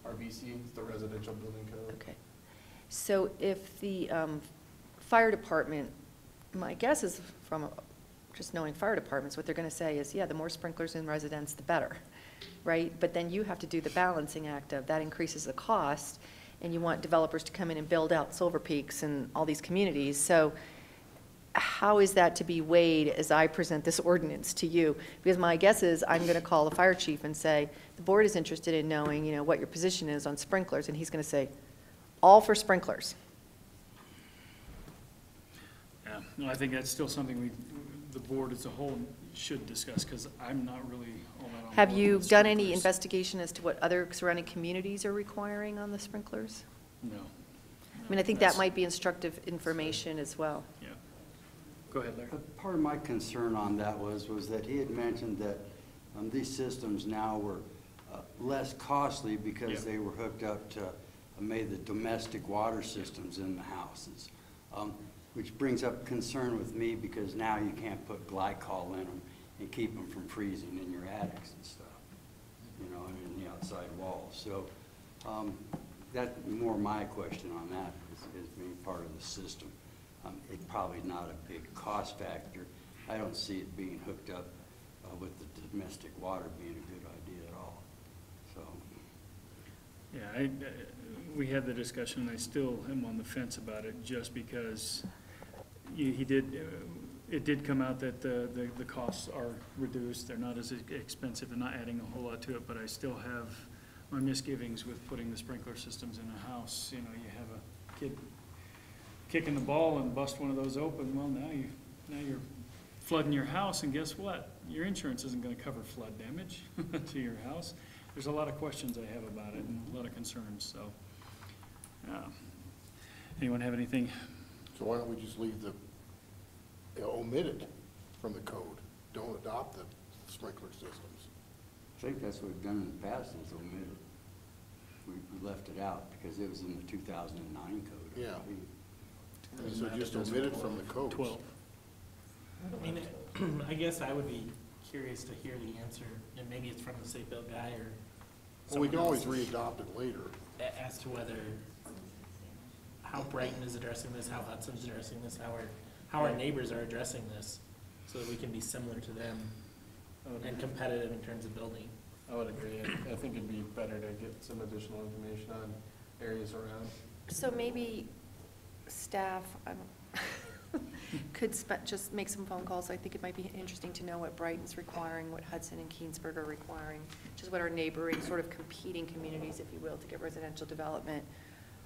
RBC, it's the Residential Building Code. Okay. So if the fire department, my guess is from just knowing fire departments, what they're going to say is, yeah, the more sprinklers in residence, the better, right? But then you have to do the balancing act of that increases the cost, and you want developers to come in and build out Silver Peaks and all these communities. So how is that to be weighed as I present this ordinance to you? Because my guess is I'm going to call the fire chief and say, the board is interested in knowing, what your position is on sprinklers, and he's going to say, all for sprinklers. Yeah, no, I think that's still something the board as a whole should discuss, because I'm not really all that on Have board you with done any sprinklers. investigation as to what other surrounding communities are requiring on the sprinklers? No. I mean, I think that might be instructive information as well. Yeah. Go ahead, Larry. Part of my concern on that was that he had mentioned that these systems now were less costly because Yeah. they were hooked up to made the domestic water systems in the houses, which brings up concern with me because now you can't put glycol in them and keep them from freezing in your attics and stuff, and in the outside walls. So that's more my question on that is being part of the system. It's probably not a big cost factor. I don't see it being hooked up with the domestic water being a good idea at all. So. Yeah, we had the discussion, and I still am on the fence about it, just because it did come out that the costs are reduced, they're not as expensive, and not adding a whole lot to it, but I still have my misgivings with putting the sprinkler systems in a house. You have a kid kicking the ball and bust one of those open, well, now you're flooding your house, and guess what? Your insurance isn't gonna cover flood damage to your house. There's a lot of questions I have about it and a lot of concerns, so. Anyone have anything? So why don't we just leave omit it from the code? Don't adopt the sprinkler systems. I think that's what we've done in the past is omit it. We left it out because it was in the 2009 code. I Yeah. believe. So just omit it from the codes. 12. I mean, I guess I would be curious to hear the answer, and maybe it's from the Safe Built guy or Well, we someone can always else, re-adopt it later. as to whether, how Brighton is addressing this, how Hudson's addressing this, how our neighbors are addressing this, so that we can be similar to them and competitive in terms of building. I would agree. I think it'd be better to get some additional information on areas around. So maybe staff could just make some phone calls. I think it might be interesting to know what Brighton's requiring, what Hudson and Keensburg are requiring, just what our neighboring sort of competing communities, if you will, to get residential development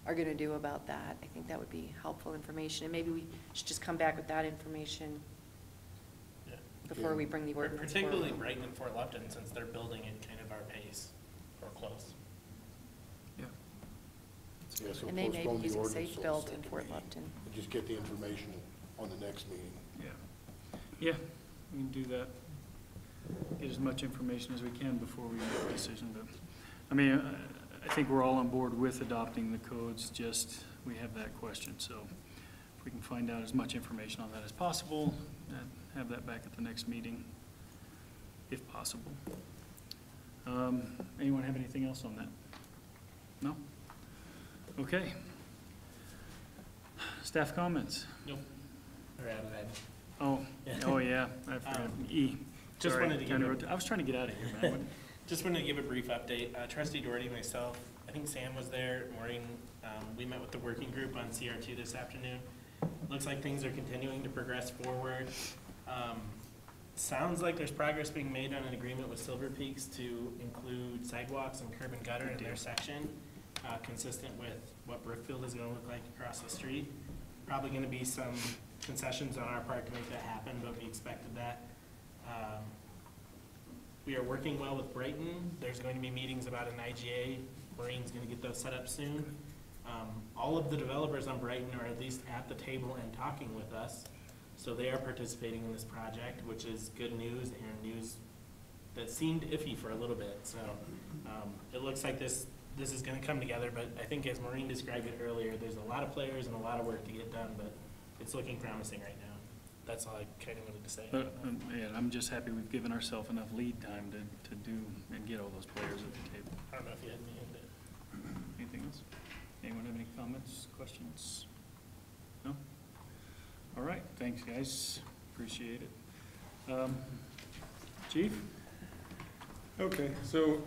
are going to do about that. I think that would be helpful information, and maybe we should just come back with that information before we bring the ordinance forward. Particularly Brighton and Fort Lupton, since they're building at kind of our pace, or close. Yeah, so And they may be postpone the using ordinance Safe till Built the in second Fort meeting. Lupton. And just get the information on the next meeting. Yeah, we can do that. Get as much information as we can before we make a decision, but I mean, I think we're all on board with adopting the codes, just we have that question. So if we can find out as much information on that as possible, and have that back at the next meeting, if possible. Anyone have anything else on that? No? Okay. Staff comments? Nope. Or out of that. Oh, yeah, I forgot. E. Just Sorry, wanted to kinda give wrote- I was trying to get out of here, man. Just wanted to give a brief update. Trustee Doherty, myself, I think Sam was there, Maureen, we met with the working group on CR2 this afternoon. Looks like things are continuing to progress forward. Sounds like there's progress being made on an agreement with Silver Peaks to include sidewalks and curb and gutter in their section, consistent with what Brookfield is gonna look like across the street. Probably gonna be some concessions on our part to make that happen, but we expected that. We are working well with Brighton. There's going to be meetings about an IGA. Maureen's gonna get those set up soon. All of the developers on Brighton are at least at the table and talking with us. So they are participating in this project, which is good news and news that seemed iffy for a little bit. So it looks like this is gonna come together, but I think as Maureen described it earlier, there's a lot of players and a lot of work to get done, but it's looking promising right now. That's all I kind of wanted to say. But, yeah, I'm just happy we've given ourselves enough lead time to do and get all those players at the table. I don't know if you had any of it. Anything else? Anyone have any comments, questions? No? All right, thanks, guys. Appreciate it. Chief? Okay, so,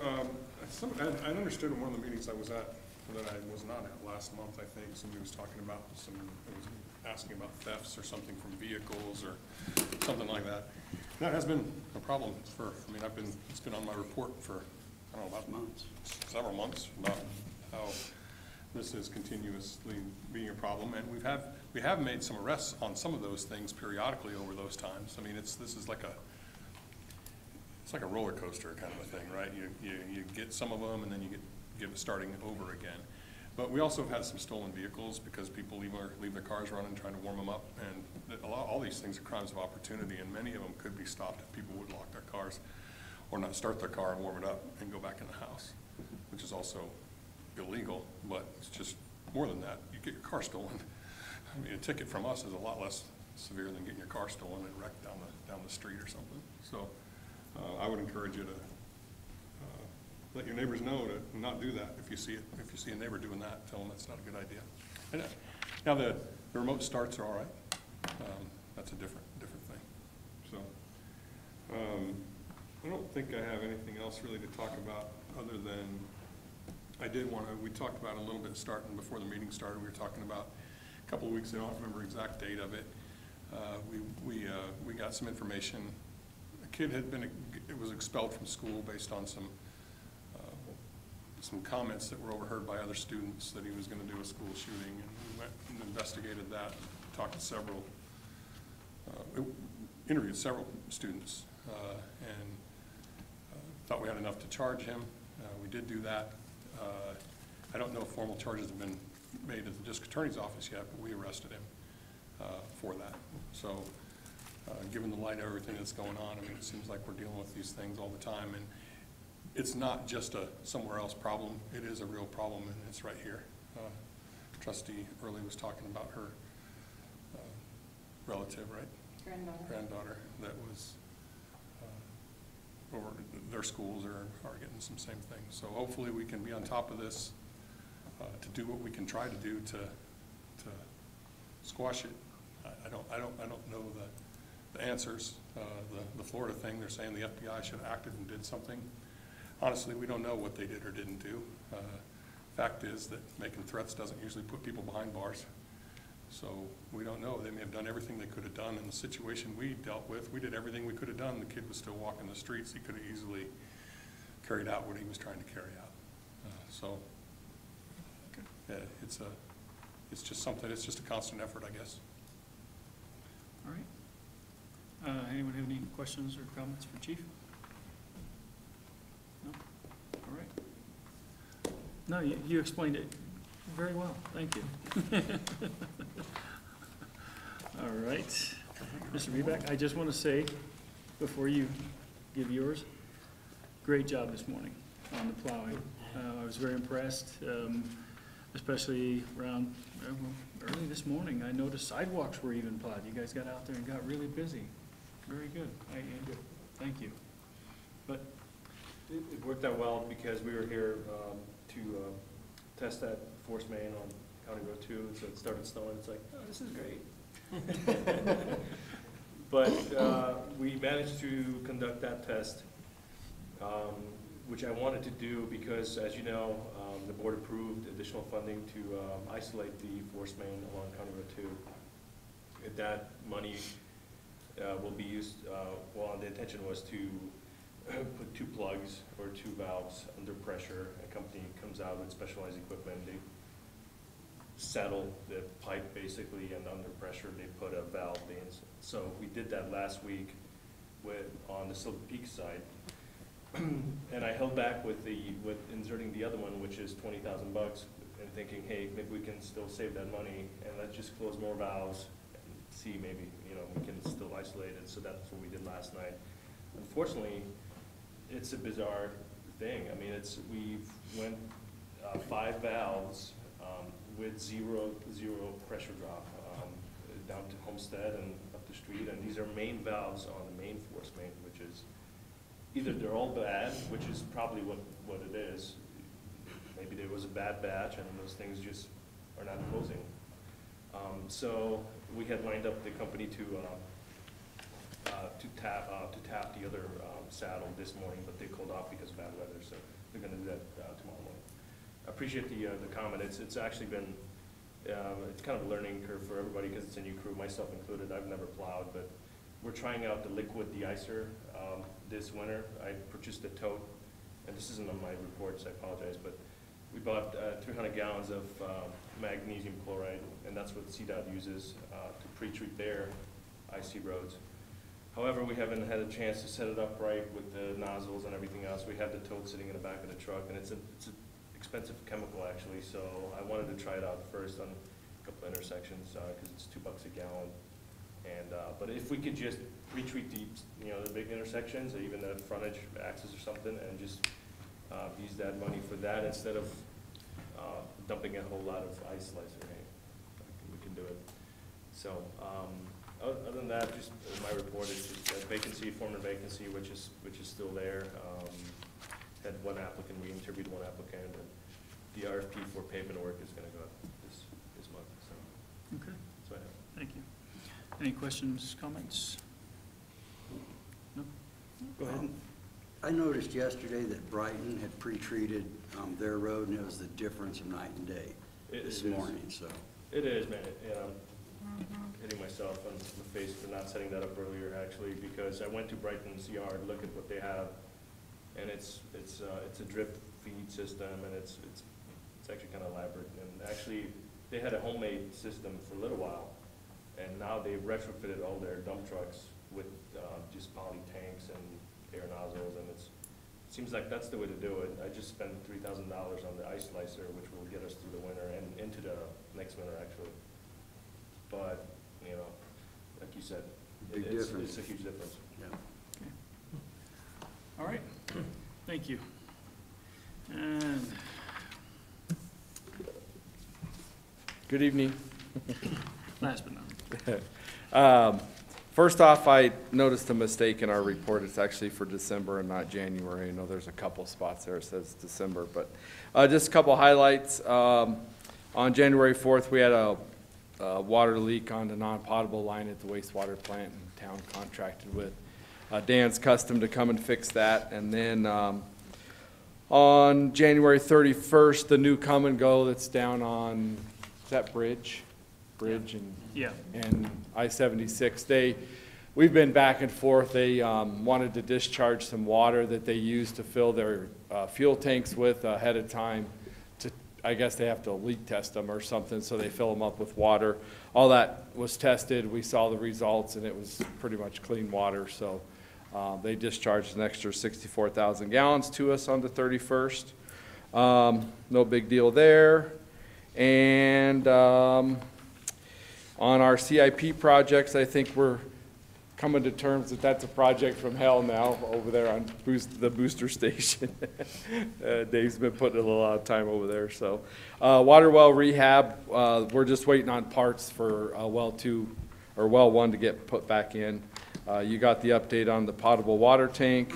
I understood in one of the meetings I was at, that I was not at last month, I think, somebody was talking about it was asking about thefts or something from vehicles or something like that. That has been a problem it's been on my report for, I don't know, about Months. several months, about how this is continuously being a problem, and we have made some arrests on some of those things periodically over those times. I mean, this is like it's like a roller coaster kind of a thing, right? You get some of them, and then you get it starting over again. But we also have had some stolen vehicles because people leave their cars running, trying to warm them up, and all these things are crimes of opportunity, and many of them could be stopped if people would lock their cars or not start their car and warm it up and go back in the house, which is also illegal, but it's just more than that. You get your car stolen. I mean, a ticket from us is a lot less severe than getting your car stolen and wrecked down the street or something. So I would encourage you to let your neighbors know to not do that. If you see a neighbor doing that, tell them that's not a good idea. And now the remote starts are all right. That's a different thing. So I don't think I have anything else really to talk about other than we talked about it a little bit starting before the meeting started. We were talking about a couple of weeks ago, I don't remember the exact date of it. We got some information. A kid was expelled from school based on some comments that were overheard by other students that he was going to do a school shooting, and we went and investigated that, talked to interviewed several students, and thought we had enough to charge him. We did do that. I don't know if formal charges have been made at the district attorney's office yet, but we arrested him for that. So given the light of everything that's going on, I mean, it seems like we're dealing with these things all the time, and it's not just a somewhere else problem. It is a real problem, and it's right here. Trustee Early was talking about her relative, right? Granddaughter that was over their schools are getting some same things. So hopefully we can be on top of this to do what we can try to do to squash it. I don't know the answers. The Florida thing, they're saying the FBI should have acted and did something. Honestly, we don't know what they did or didn't do. Fact is that making threats doesn't usually put people behind bars. So we don't know. They may have done everything they could have done. In the situation we dealt with, we did everything we could have done. The kid was still walking the streets. He could have easily carried out what he was trying to carry out. It's just something, it's just a constant effort, I guess. All right. Anyone have any questions or comments for Chief? No? All right. No, you explained it very well. Thank you. All right. Mr. Reback, I just want to say, before you give yours, great job this morning. on the plowing. I was very impressed, especially around, early this morning. I noticed sidewalks were even plowed. You guys got out there and got really busy. Very good. Thank you. But It worked out well because we were here to test that force main on County Road 2, so it started snowing. It's like, oh, this is great. But we managed to conduct that test, which I wanted to do because, as you know, the board approved additional funding to isolate the force main along County Road 2. That money will be used, well, the intention was to put 2 plugs or 2 valves under pressure. A company comes out with specialized equipment. They settle the pipe basically, and under pressure they put a valve in. So we did that last week on the Silver Peak side. And I held back with inserting the other one, which is $20,000, and thinking, hey, maybe we can still save that money and let's just close more valves and see maybe, we can still isolate it. So that's what we did last night. Unfortunately, it's a bizarre thing. I mean, we went 5 valves with zero pressure drop down to Homestead and up the street, and these are main valves on the main force main, which is either they're all bad, which is probably what it is. Maybe there was a bad batch and those things just are not closing. So we had lined up the company to tap the other saddle this morning, but they called off because of bad weather, so they're going to do that tomorrow morning. I appreciate the comment. It's actually been it's kind of a learning curve for everybody because it's a new crew, myself included. I've never plowed, but we're trying out the liquid deicer this winter. I purchased a tote, and this isn't on my reports, I apologize, but we bought 300 gallons of magnesium chloride, and that's what CDOT uses to pre-treat their icy roads. However, we haven't had a chance to set it up right with the nozzles and everything else. We have the tote sitting in the back of the truck, and it's an expensive chemical actually, so I wanted to try it out first on a couple of intersections because it's $2 a gallon. And but if we could just retreat the big intersections, or even the frontage axis or something, and just use that money for that instead of dumping a whole lot of ice slicer, hey, we can do it. So other than that, just my report is just a vacancy, former vacancy, which is still there. Had one applicant, we interviewed one applicant, and the RFP for pavement work is going to go out this month. So okay, so I have. Thank you. Any questions, comments? No? Go ahead. I noticed yesterday that Brighton had pre-treated their road, and it was the difference of night and day this morning, so. It is, man. Hitting myself on the face for not setting that up earlier, actually, because I went to Brighton's yard, look at what they have, and it's a drip feed system, and it's actually kind of elaborate. And actually, they had a homemade system for a little while, and now they've retrofitted all their dump trucks with just poly tanks and air nozzles, and it seems like that's the way to do it. I just spent $3,000 on the ice slicer, which will get us through the winter and into the next winter, actually. But, like you said, it's a huge difference. Yeah. Okay. All right, thank you. And good evening. Last but not least. First off, I noticed a mistake in our report. It's actually for December and not January. I know there's a couple spots there it says December, but just a couple highlights. On January 4th, we had a water leak on the non-potable line at the wastewater plant, and town contracted with Dan's Custom to come and fix that. And then on January 31st, the new come and go that's down on, is that Bridge and I-76. We've been back and forth. They wanted to discharge some water that they use to fill their fuel tanks with ahead of time. I guess they have to leak test them or something, so they fill them up with water. All that was tested. We saw the results, and it was pretty much clean water. So they discharged an extra 64,000 gallons to us on the 31st. No big deal there. And on our CIP projects, I think we're coming to terms that that's a project from hell now over there on the booster station. Dave's been putting a lot of time over there, so. Water well rehab, we're just waiting on parts for well 2, or well 1 to get put back in. You got the update on the potable water tank.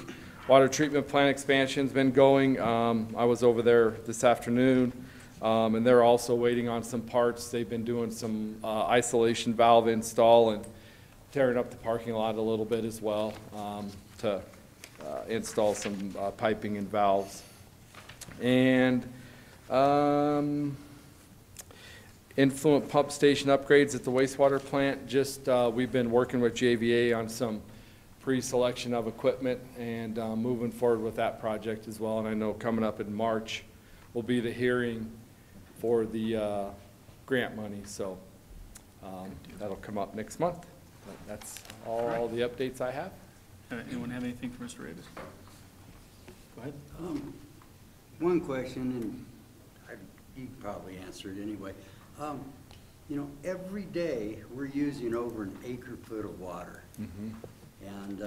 Water treatment plant expansion's been going. I was over there this afternoon, and they're also waiting on some parts. They've been doing some isolation valve install and tearing up the parking lot a little bit as well, to install some piping and valves. And influent pump station upgrades at the wastewater plant. Just we've been working with JVA on some pre-selection of equipment and moving forward with that project as well. And I know coming up in March will be the hearing for the grant money, so that'll come up next month. But that's all the updates I have. Anyone have anything for Mr. Davis? Go ahead. One question, and you can probably answer it anyway. You know, every day we're using over an acre-foot of water. And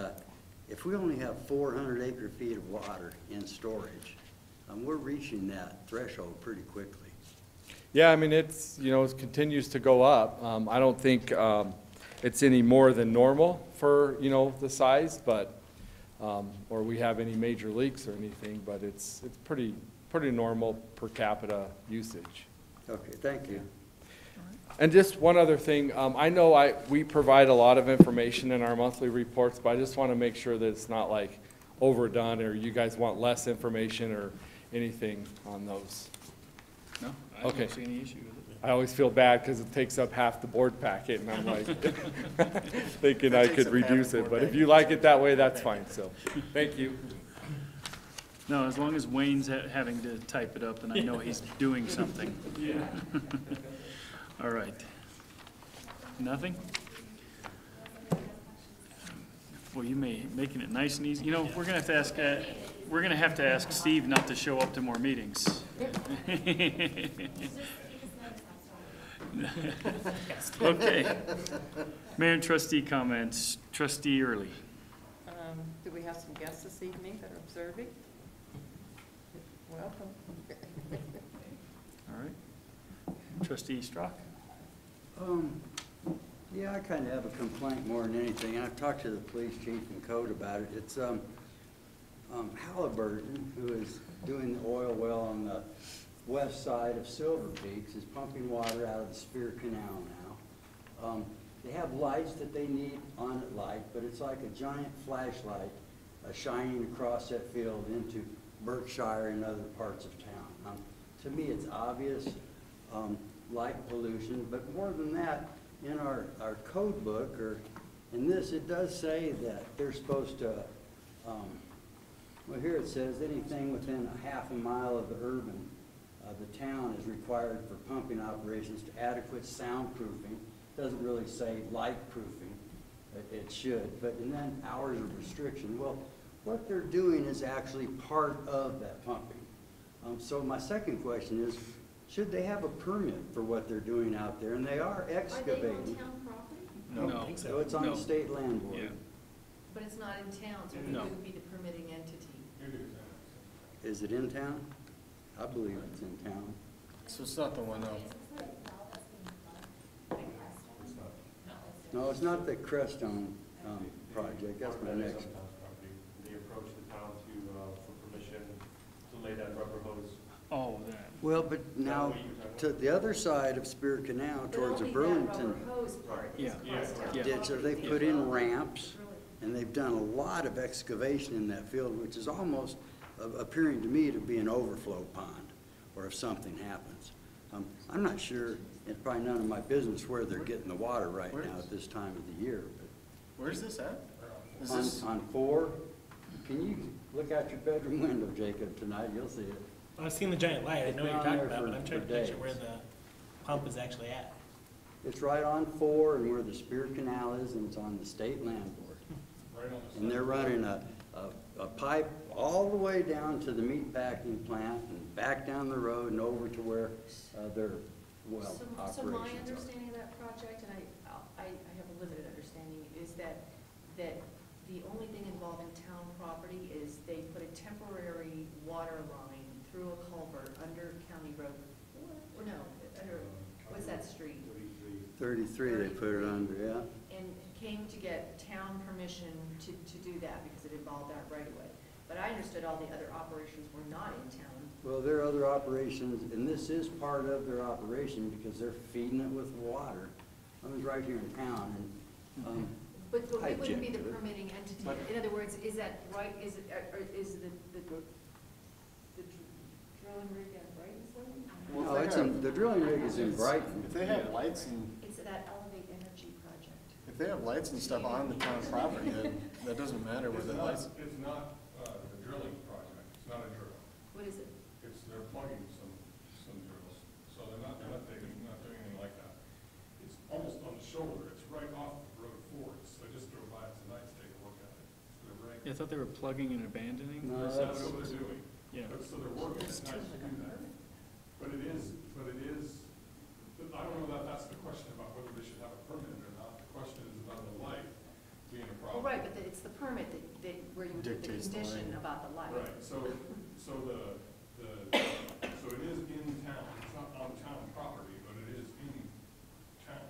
if we only have 400 acre-feet of water in storage, we're reaching that threshold pretty quickly. Yeah, I mean, it's, you know, it continues to go up. I don't think it's any more than normal for, you know, the size, but, or we have any major leaks or anything, but it's pretty normal per capita usage. Okay, thank you. And just one other thing, I know we provide a lot of information in our monthly reports, but I just want to make sure that it's not like overdone or you guys want less information or anything on those. No, I Okay. don't see any issue with it. I always feel bad because it takes up half the board packet, and I'm like, thinking I could reduce it, but if you like it that way, that's fine, so, thank you. No, as long as Wayne's having to type it up, and I know he's doing something. Yeah. All right. Nothing? Well, you making it nice and easy. You know, we're gonna have to ask Steve not to show up to more meetings. Okay. Mayor and trustee comments. Trustee Early. Do we have some guests this evening that are observing? Welcome. All right. Trustee Strock. Yeah, I kind of have a complaint more than anything, and I've talked to the police chief and code about it. It's Halliburton, who is doing the oil well on the west side of Silver Peaks, is pumping water out of the Spear Canal now. They have lights that they need on at light, but it's like a giant flashlight shining across that field into Berkshire and other parts of town. To me, it's obvious light pollution, but more than that, in our code book, or in this, it does say that they're supposed to, well, here it says anything within a half a mile of the urban, the town is required for pumping operations to adequate soundproofing. Doesn't really say light proofing. It should, but and then hours of restriction. Well, what they're doing is actually part of that pumping. So my second question is, should they have a permit for what they're doing out there? And they are excavating. Are they on town property? No, I don't think So so. it's on the state land board. Yeah. But it's not in town, so No. it would be the permitting entity. Is it in town? I believe it's in town. So it's not the one out. No, it's not the Crestone project. That's my next. They approached the town for permission to lay that rubber hose. Oh, that. Well, but now, to the other side of Spear Canal, towards the Burlington Yeah. Yeah. ditch, they've put in ramps, and they've done a lot of excavation in that field, which is almost appearing to me to be an overflow pond, or if something happens. I'm not sure, it's probably none of my business where they're getting the water right now at this time of the year, Where's this at? Is but this, on 4, can you look out your bedroom window, Jacob, tonight? You'll see it. I've seen the giant light, I know what you're It's talking down about, there but I'm trying to for picture days. where the pump is actually at. It's right on 4 and where the Spear Canal is, and it's on the state land board. And they're running a pipe all the way down to the meat packing plant and back down the road and over to where their well So my operations are. understanding of that project, and I have a limited understanding, is that that the only thing involving town property is they put a temporary water line through a culvert under County Road, or no, under, what's that street? 33 they put it under, yeah. And came to get town permission to do that because it involved that right away. But I understood all the other operations were not in town. Well, there are other operations, and this is part of their operation because they're feeding it with water. I was right here in town, and, But I we wouldn't be the object to it. permitting entity. In other words, is that right, is it, or is the drilling rig at Brighton's? no, it's in, the drilling rig is in Brighton. If they have lights and, It's that Elevate Energy project. if they have lights and stuff on the town property, then that doesn't matter where the lights. It's not a drilling project, it's not a drill. What is it? It's, they're plugging some drills, so they're not doing anything like that. It's almost on the shoulder, it's right off of Road 4, I just drove by it tonight to take a look at it. They're right. I thought they were plugging and abandoning? No, That's that's, what they're doing. Yeah. So they're working at night to do that. But it is, I don't know that that's the question about whether they should have a permit or not. The question is about the light being a Well, problem. right, but it's the permit that where you put the Dictates the condition light. about the light. Right, so it is in town, it's not on town property, but it is in town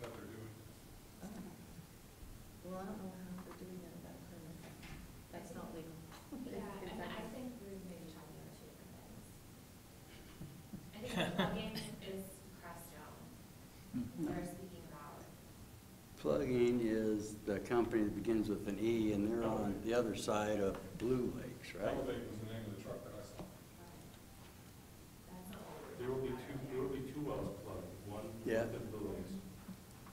that they're doing this. Well, I don't know how they're doing that without a permit. That's not legal. Yeah, and I think we're maybe talking about two different things. I think the plugin is Crestone, they're speaking about. Plugging is the company that begins with an E, and they're on the other side of Blue Lakes, right? Elevate was the name of the truck that I saw. That's not what we're. There will be two wells plugged, one Yeah. with the buildings.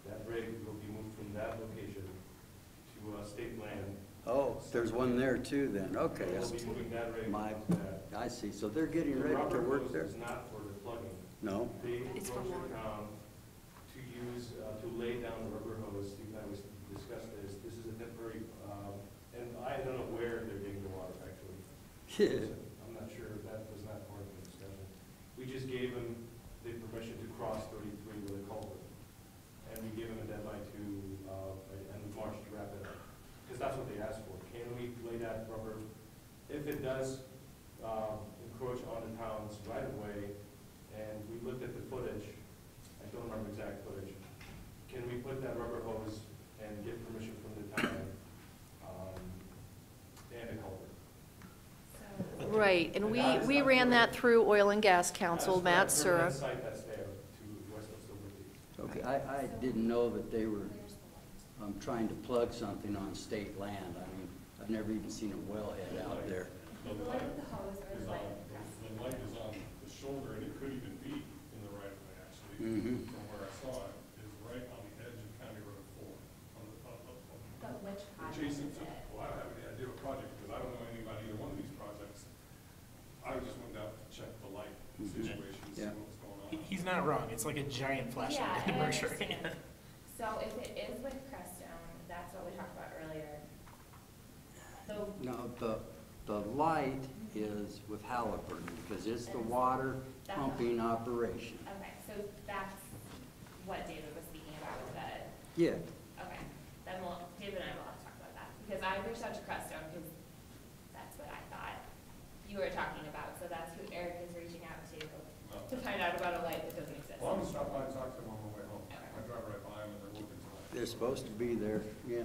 That rig will be moved from that location to state land. Oh, there's one there too then, okay. We'll be moving that rig My, to that. I see, so they're getting The ready to rubber work hose there? is not for the plugging. No? They It's for approached the water. town to use, to lay down the rubber hose. Steve and I was discussed this. This is a temporary, and I don't know where they're getting the water actually. Yeah. I'm not sure, that was not part of the discussion. We just gave them the permission to cross 33 with a culvert. And we gave them a deadline to, end of March to wrap it up. Because that's what they asked for. Can we lay that rubber, if it does encroach on the town's right of way, and we looked at the footage, I don't remember exact footage, can we put that rubber hose and get permission from the town, and a culvert? Right, and we ran that through Oil and Gas Council, Matt That's Sura. that site that's there to west of Silver Peak. Okay, I didn't know that they were trying to plug something on state land. I mean, I've never even seen a wellhead out there. The light is on the shoulder, and it could even be in the right of way, actually. Mhm. From where I saw it, is right on the edge of County Road 4. But which project Adjacent is to, it? well, I don't have any idea what project, because I don't know anything about either one of these projects. I just went out to check the light situation, see Yeah. what was going on. He's not wrong, it's like a giant flashlight Yeah, in I Berkshire. understand. So if it is with Crestone, that's what we talked about earlier. So, No, the light is with Halliburton, because it's the water pumping operation. okay, so that's what David was speaking about with the, Yeah, okay. Then David and I will have to talk about that, because I reached out to Crestone, because that's what I thought you were talking about. So that's who Eric is reaching out to find out about a light that doesn't exist. Well, I'm gonna stop by and talk to them on my way home. Okay. I drive right by them, and they're looking for they're supposed to be there, yeah.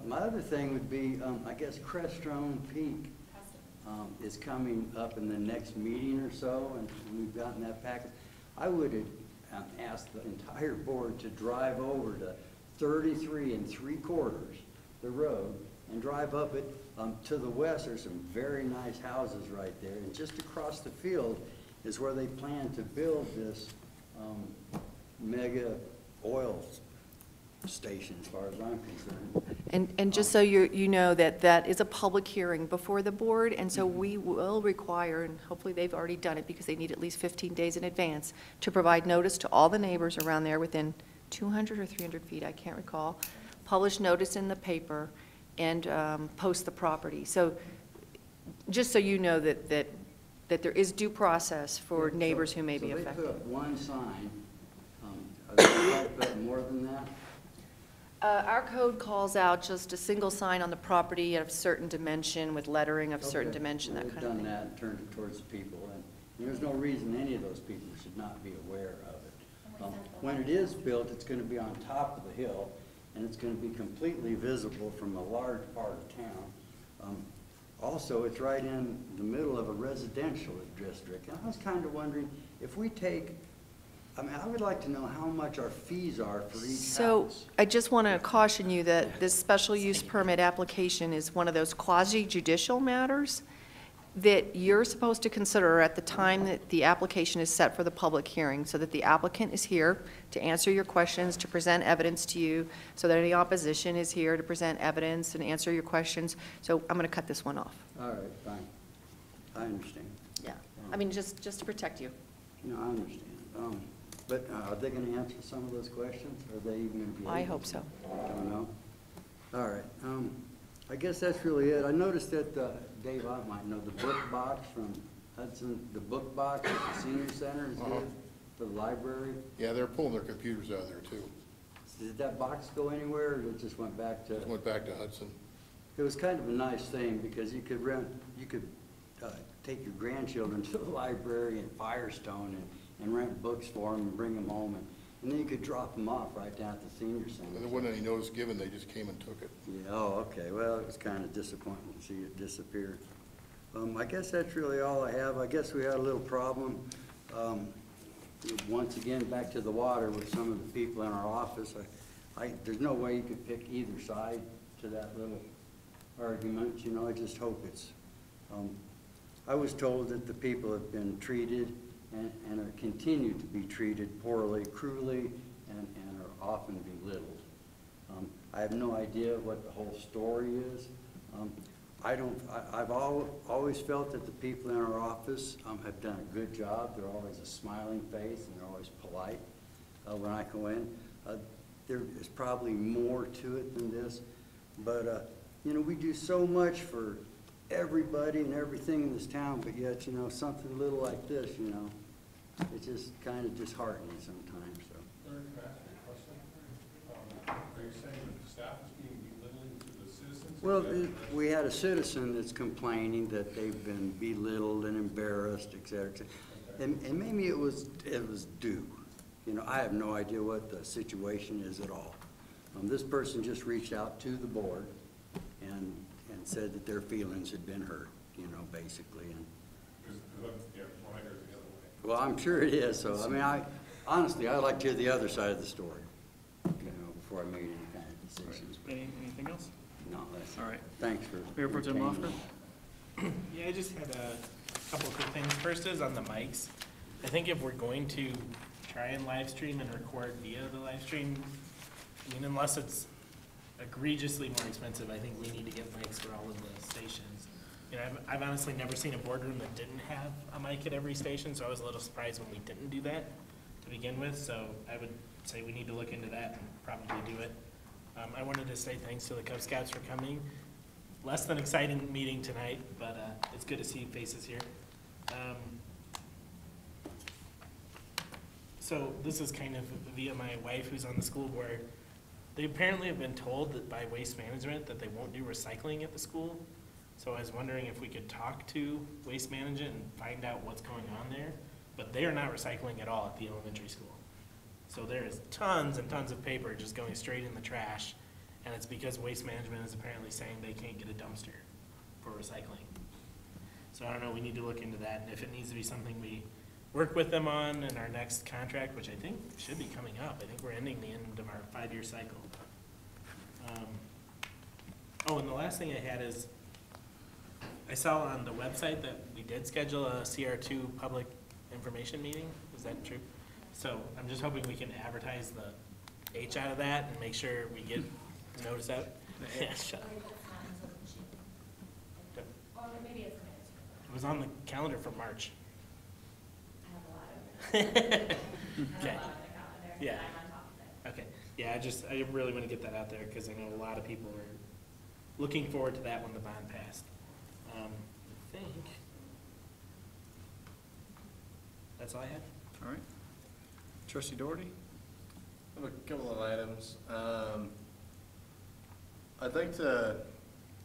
My other thing would be, I guess Crestone Peak is coming up in the next meeting or so, and we've gotten that packet. I would ask the entire board to drive over to 33 3/4, the road, and drive up it. To the west, there's some very nice houses right there, and just across the field is where they plan to build this mega oil station, as far as I'm concerned. And just so you know that that is a public hearing before the board, and so we will require, and hopefully they've already done it because they need at least 15 days in advance, to provide notice to all the neighbors around there within 200 or 300 feet, I can't recall, publish notice in the paper, and post the property. So just so you know that there is due process for neighbors who may be So they affected. put up one sign. Are they going to put more than that? Our code calls out just a single sign on the property of certain dimension with lettering of certain Okay. dimension, that We've kind of thing. done that and turned it towards the people, and there's no reason any of those people should not be aware of it. When it is built, it's gonna be on top of the hill, and it's gonna be completely visible from a large part of town. Also, it's right in the middle of a residential district, and I was kind of wondering, if we take, I mean, I would like to know how much our fees are for each So house. I just want to caution you that this special use permit application is one of those quasi judicial matters that you're supposed to consider at the time that the application is set for the public hearing, so that the applicant is here to answer your questions, to present evidence to you, so that any opposition is here to present evidence and answer your questions. So I'm going to cut this one off. All right, fine. I understand. Yeah. I mean, just to protect you. No, I understand. But are they gonna answer some of those questions? Are they even gonna be able to? I hope so. Don't know. All right. I guess that's really it. I noticed that, Dave, I might know, the book box from Hudson, the book box at the senior center is good for the library. Yeah, they're pulling their computers out of there too. Did that box go anywhere, or it just went back to? Just went back to Hudson. It was kind of a nice thing, because you could take your grandchildren to the library in Firestone and rent books for them and bring them home, and then you could drop them off right down at the senior center. There wasn't any notice given, they just came and took it. Yeah, oh, okay, well, it was kind of disappointing to see it disappear. I guess that's really all I have. I guess we had a little problem, once again, back to the water with some of the people in our office. There's no way you could pick either side to that little argument, you know. I just hope it's, I was told that the people have been treated and are continued to be treated poorly, cruelly, and are often belittled. I have no idea what the whole story is. I've always felt that the people in our office have done a good job. They're always a smiling face, and they're always polite when I go in. There is probably more to it than this, but you know, we do so much for everybody and everything in this town, but yet, you know, something little like this, you know, it's just kind of disheartening sometimes, so. Eric, can I ask you a question? Are you saying that the staff is being belittling to the citizens? Well, we had a citizen that's complaining that they've been belittled and embarrassed, et cetera, et cetera. And maybe it was due. You know, I have no idea what the situation is at all. This person just reached out to the board and said that their feelings had been hurt, you know, basically. And well, I'm sure it is. So, I mean, honestly, I'd like to hear the other side of the story, you know, before I made any kind of decisions. Anything else? No, that's All right. Thanks for. Mayor Pro Tem entertaining Lofgren? me. Yeah, I just had a couple of quick things. First is on the mics. I think if we're going to try and live stream and record via the live stream, I mean, unless it's egregiously more expensive, I think we need to get mics for all of the stations. You know, I've honestly never seen a boardroom that didn't have a mic at every station, so I was a little surprised when we didn't do that to begin with. So I would say we need to look into that and probably do it. I wanted to say thanks to the Cub Scouts for coming. Less than exciting meeting tonight, but it's good to see faces here. So this is kind of via my wife, who's on the school board. They apparently have been told that by Waste Management that they won't do recycling at the school. So I was wondering if we could talk to Waste Management and find out what's going on there. But they are not recycling at all at the elementary school. So there is tons and tons of paper just going straight in the trash. And it's because Waste Management is apparently saying they can't get a dumpster for recycling. So I don't know, we need to look into that. And if it needs to be something we work with them on in our next contract, which I think should be coming up. I think we're ending the end of our 5-year cycle. Oh, and the last thing I had is, I saw on the website that we did schedule a CR2 public information meeting. Is that true? So I'm just hoping we can advertise the H out of that and make sure we get notice out. Yeah, shut up. Or maybe it's It was on the calendar for March. okay. Yeah. Okay. Yeah, I really want to get that out there because I know a lot of people are looking forward to that when the bond passed. I think that's all I had. All right. Trustee Doherty? I have a couple of items. I'd like to,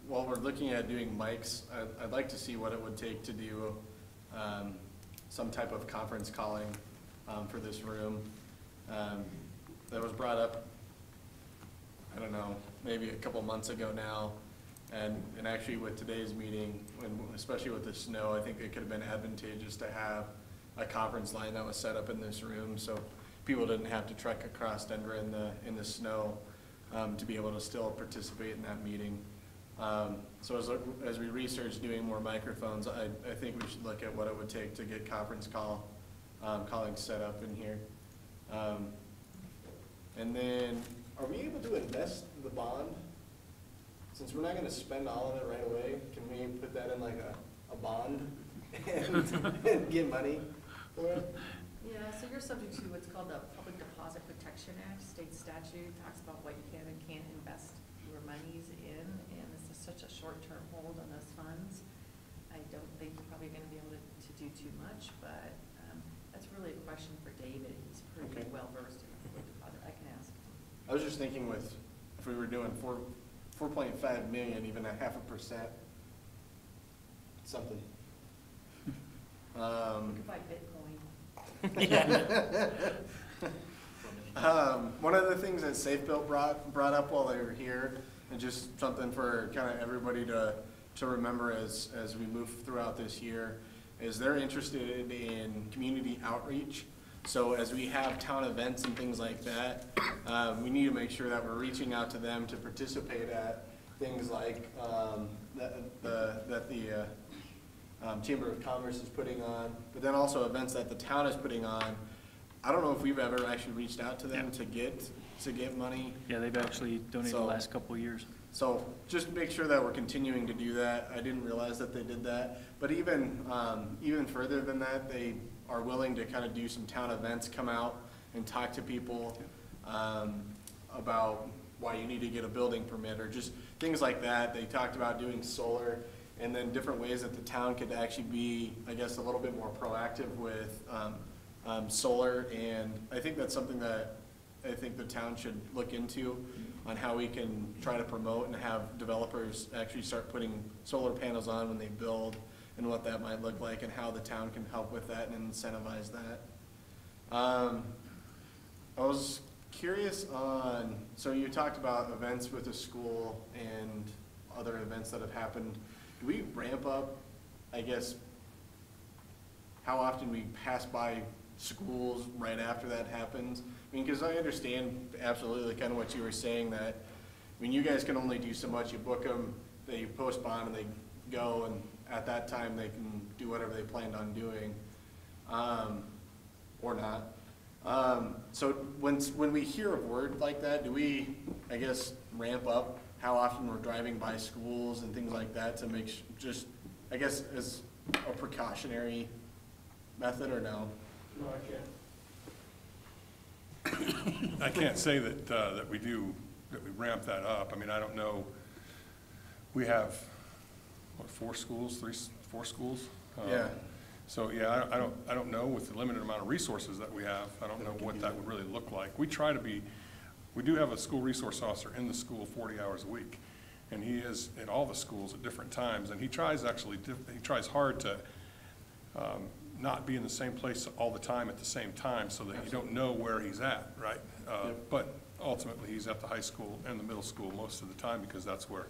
while we're looking at doing mics, I'd like to see what it would take to do some type of conference calling for this room. That was brought up, I don't know, maybe a couple months ago now. And actually with today's meeting, especially with the snow, I think it could have been advantageous to have a conference line that was set up in this room so people didn't have to trek across Denver in the snow to be able to still participate in that meeting. So as we research doing more microphones, I think we should look at what it would take to get conference calling set up in here. And then, are we able to invest the bond? Since we're not gonna spend all of it right away, can we put that in like a bond and get money for it? Yeah, so you're subject to what's called the Public Deposit Protection Act. State statute talks about what you can and can't invest your monies in, and this is such a short-term hold on those funds. I don't think you're probably gonna be able to do too much, but that's really a question for David. He's pretty well versed in the public deposit. I can ask him. I was just thinking if we were doing 4.5 million, even a 0.5%, something. You could buy Bitcoin. One of the things that Safe Built brought up while they were here, and just something for kind of everybody to remember as we move throughout this year, is they're interested in community outreach. So as we have town events and things like that, we need to make sure that we're reaching out to them to participate at things like that the Chamber of Commerce is putting on, but then also events that the town is putting on. I don't know if we've ever actually reached out to them to get money. Yeah, they've actually donated the last couple of years. So just make sure that we're continuing to do that. I didn't realize that they did that, but even further than that, they are willing to kind of do some town events, come out and talk to people about why you need to get a building permit or just things like that. They talked about doing solar and then different ways that the town could actually be, I guess, a little bit more proactive with solar. And I think that's something that I think the town should look into on how we can try to promote and have developers actually start putting solar panels on when they build, and what that might look like and how the town can help with that and incentivize that. I was curious on, so you talked about events with the school and other events that have happened. Do we ramp up, I guess, how often we pass by schools right after that happens? I mean, because I understand absolutely kind of what you were saying, that, I mean, you guys can only do so much. You book them, they post bond, and they go, and at that time they can do whatever they planned on doing, or not. So when we hear a word like that, do we, I guess, ramp up how often we're driving by schools and things like that to make just, I guess, as a precautionary method, or no? No, I can't. I can't say that we ramp that up. I mean, I don't know. We have, what, 4 schools? 4 schools? Yeah. So, yeah, I don't know with the limited amount of resources that we have, I don't know what that would really look like. We do have a school resource officer in the school 40 hours a week, and he is at all the schools at different times, and he tries hard to not be in the same place all the time at the same time so that you don't know where he's at, right? But ultimately, he's at the high school and the middle school most of the time because that's where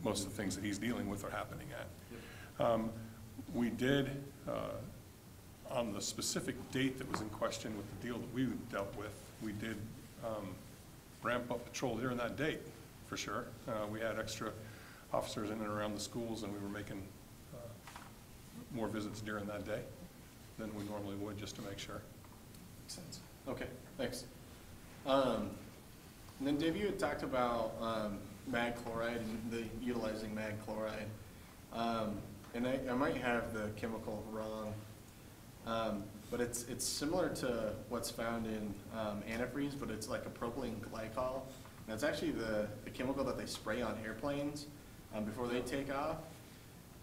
most of the things that he's dealing with are happening at. We did, on the specific date that was in question with the deal that we dealt with, we did ramp up patrol during that date, for sure. We had extra officers in and around the schools, and we were making more visits during that day than we normally would, just to make sure. Makes sense. Okay, thanks. And then Dave, you had talked about mag chloride and utilizing mag chloride. And I might have the chemical wrong, but it's similar to what's found in antifreeze, but it's like a propylene glycol. And it's actually the chemical that they spray on airplanes before they take off.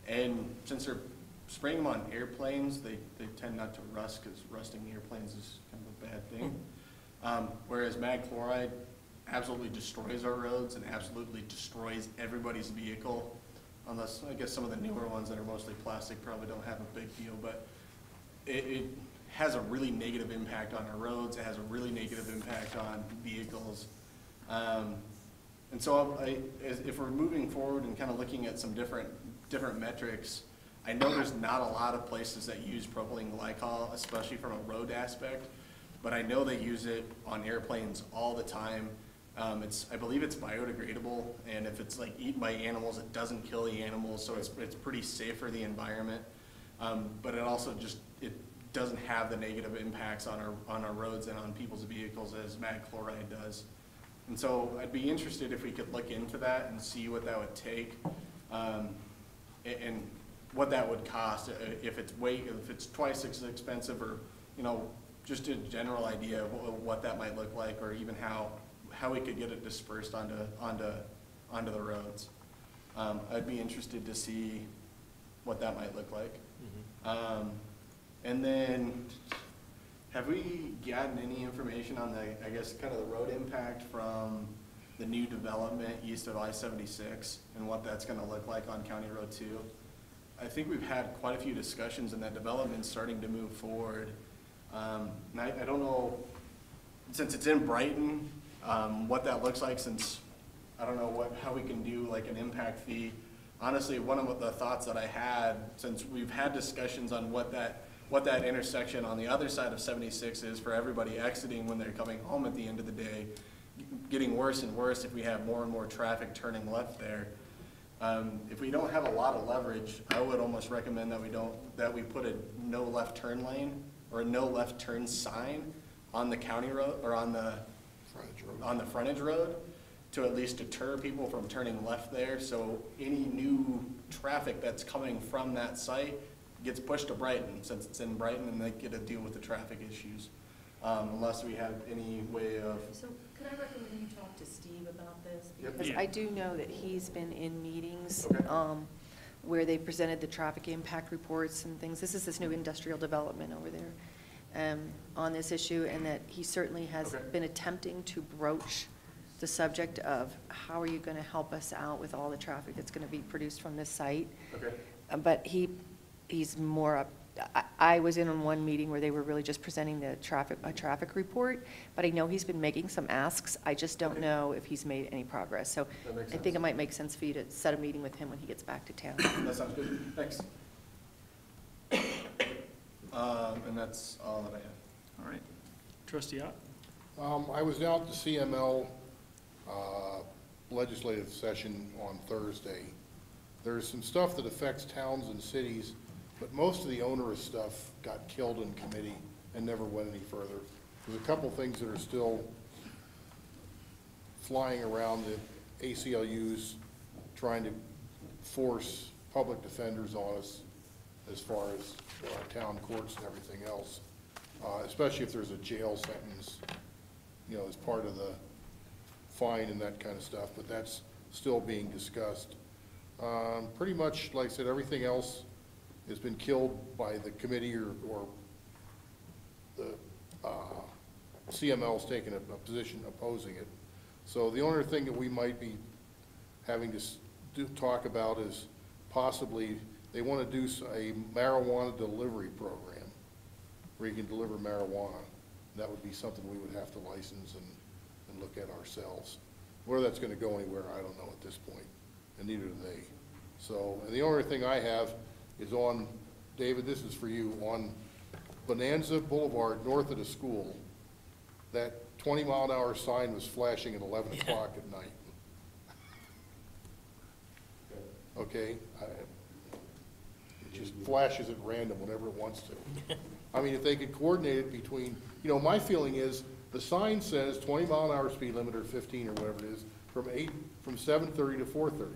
And since they're spraying them on airplanes, they tend not to rust, because rusting airplanes is kind of a bad thing. Whereas mag chloride absolutely destroys our roads and absolutely destroys everybody's vehicle. Unless, I guess some of the newer ones that are mostly plastic probably don't have a big deal, but it has a really negative impact on our roads. It has a really negative impact on vehicles. And so if we're moving forward and kind of looking at some different metrics, I know there's not a lot of places that use propylene glycol, especially from a road aspect, but I know they use it on airplanes all the time. I believe it's biodegradable, and if it's like eaten by animals, it doesn't kill the animals, so it's pretty safe for the environment. But it also it doesn't have the negative impacts on our roads and on people's vehicles as mag chloride does. And so I'd be interested if we could look into that and see what that would take, and what that would cost, if it's twice as expensive, or, you know, just a general idea of what that might look like, or even how we could get it dispersed onto the roads. I'd be interested to see what that might look like. And then, have we gotten any information on I guess, kind of the road impact from the new development east of I-76 and what that's gonna look like on County Road 2? I think we've had quite a few discussions, and that development's starting to move forward. And I don't know, since it's in Brighton, what that looks like, since I don't know how we can do like an impact fee. Honestly, one of the thoughts that I had, since we've had discussions on what that intersection on the other side of 76 is for everybody exiting when they're coming home at the end of the day, getting worse and worse if we have more and more traffic turning left there. If we don't have a lot of leverage, I would almost recommend that we put a no left turn lane or a no left turn sign on the county road, or on the frontage road, to at least deter people from turning left there. So any new traffic that's coming from that site gets pushed to Brighton, since it's in Brighton, and they get to deal with the traffic issues. Unless we have any way of. So could I recommend you talk to Steve about this? Yep. Because I do know that he's been in meetings, Okay. where they presented the traffic impact reports and things. This is this new industrial development over there, on this issue, and that he certainly has Okay. been attempting to broach the subject of how are you gonna help us out with all the traffic that's gonna be produced from this site. Okay. But he's more up. I was in on one meeting where they were really just presenting a traffic report, but I know he's been making some asks. I just don't know if he's made any progress. So That makes I think sense. it might make sense for you to set a meeting with him when he gets back to town. That sounds good. Thanks. And that's all that I have. All right. Trustee Ott? I was out at the CML legislative session on Thursday. There's some stuff that affects towns and cities, but most of the onerous stuff got killed in committee and never went any further. There's a couple things that are still flying around, the ACLU's trying to force public defenders on us as far as our town courts and everything else, especially if there's a jail sentence, you know, as part of the fine and that kind of stuff, but that's still being discussed. Pretty much, like I said, everything else has been killed by the committee, or the CML's taken a position opposing it. So the only thing that we might be having to talk about is possibly they want to do a marijuana delivery program where you can deliver marijuana. That would be something we would have to license and look at ourselves. Where that's going to go anywhere, I don't know at this point, and neither do they. So, and the only thing I have is on, David, this is for you, on Bonanza Boulevard, north of the school, that 20-mile-an-hour sign was flashing at 11 o'clock at night. Okay? It just flashes at random whenever it wants to. I mean, if they could coordinate it between, you know, my feeling is, the sign says 20-mile-an-hour speed limit, or 15, or whatever it is, from 7:30 to 4:30.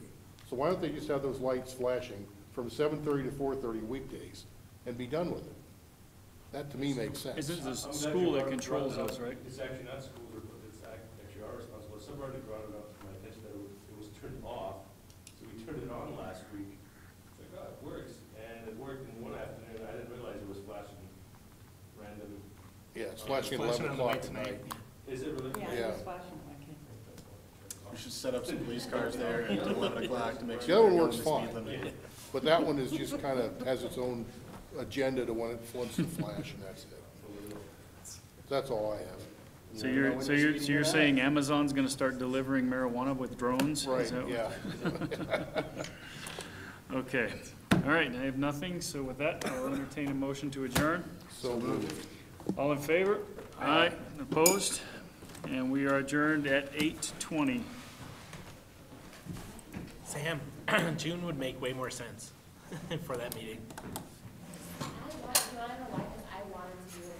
So why don't they just have those lights flashing from 7:30 to 4:30 weekdays and be done with it? That, to me, makes sense. Is it the school that controls those, right? It's actually not schools, it's actually our responsibility. Somebody brought it up to my attention that it was turned off, so we turned it on last week. It's like, oh, it works, and it worked in one afternoon. I didn't realize it was flashing random. Yeah, it's flashing at 11 o'clock at night. Is it really? Yeah, Yeah. it was flashing, I can't. should set up some police cars there at 11 o'clock to make The sure other they're one going works the fine, speed limit. but that one is just kind of, has its own agenda to when it floods the flash, and that's it. That's all I have. So you're saying Amazon's gonna start delivering marijuana with drones? Is Right, that- yeah. Okay, all right, I have nothing, so with that, I'll entertain a motion to adjourn. So moved. All in favor? Aye. Opposed? And we are adjourned at 8:20. Sam, June would make way more sense for that meeting. You wanna know why? Because I wanted to do it.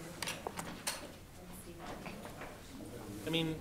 And see that. I mean,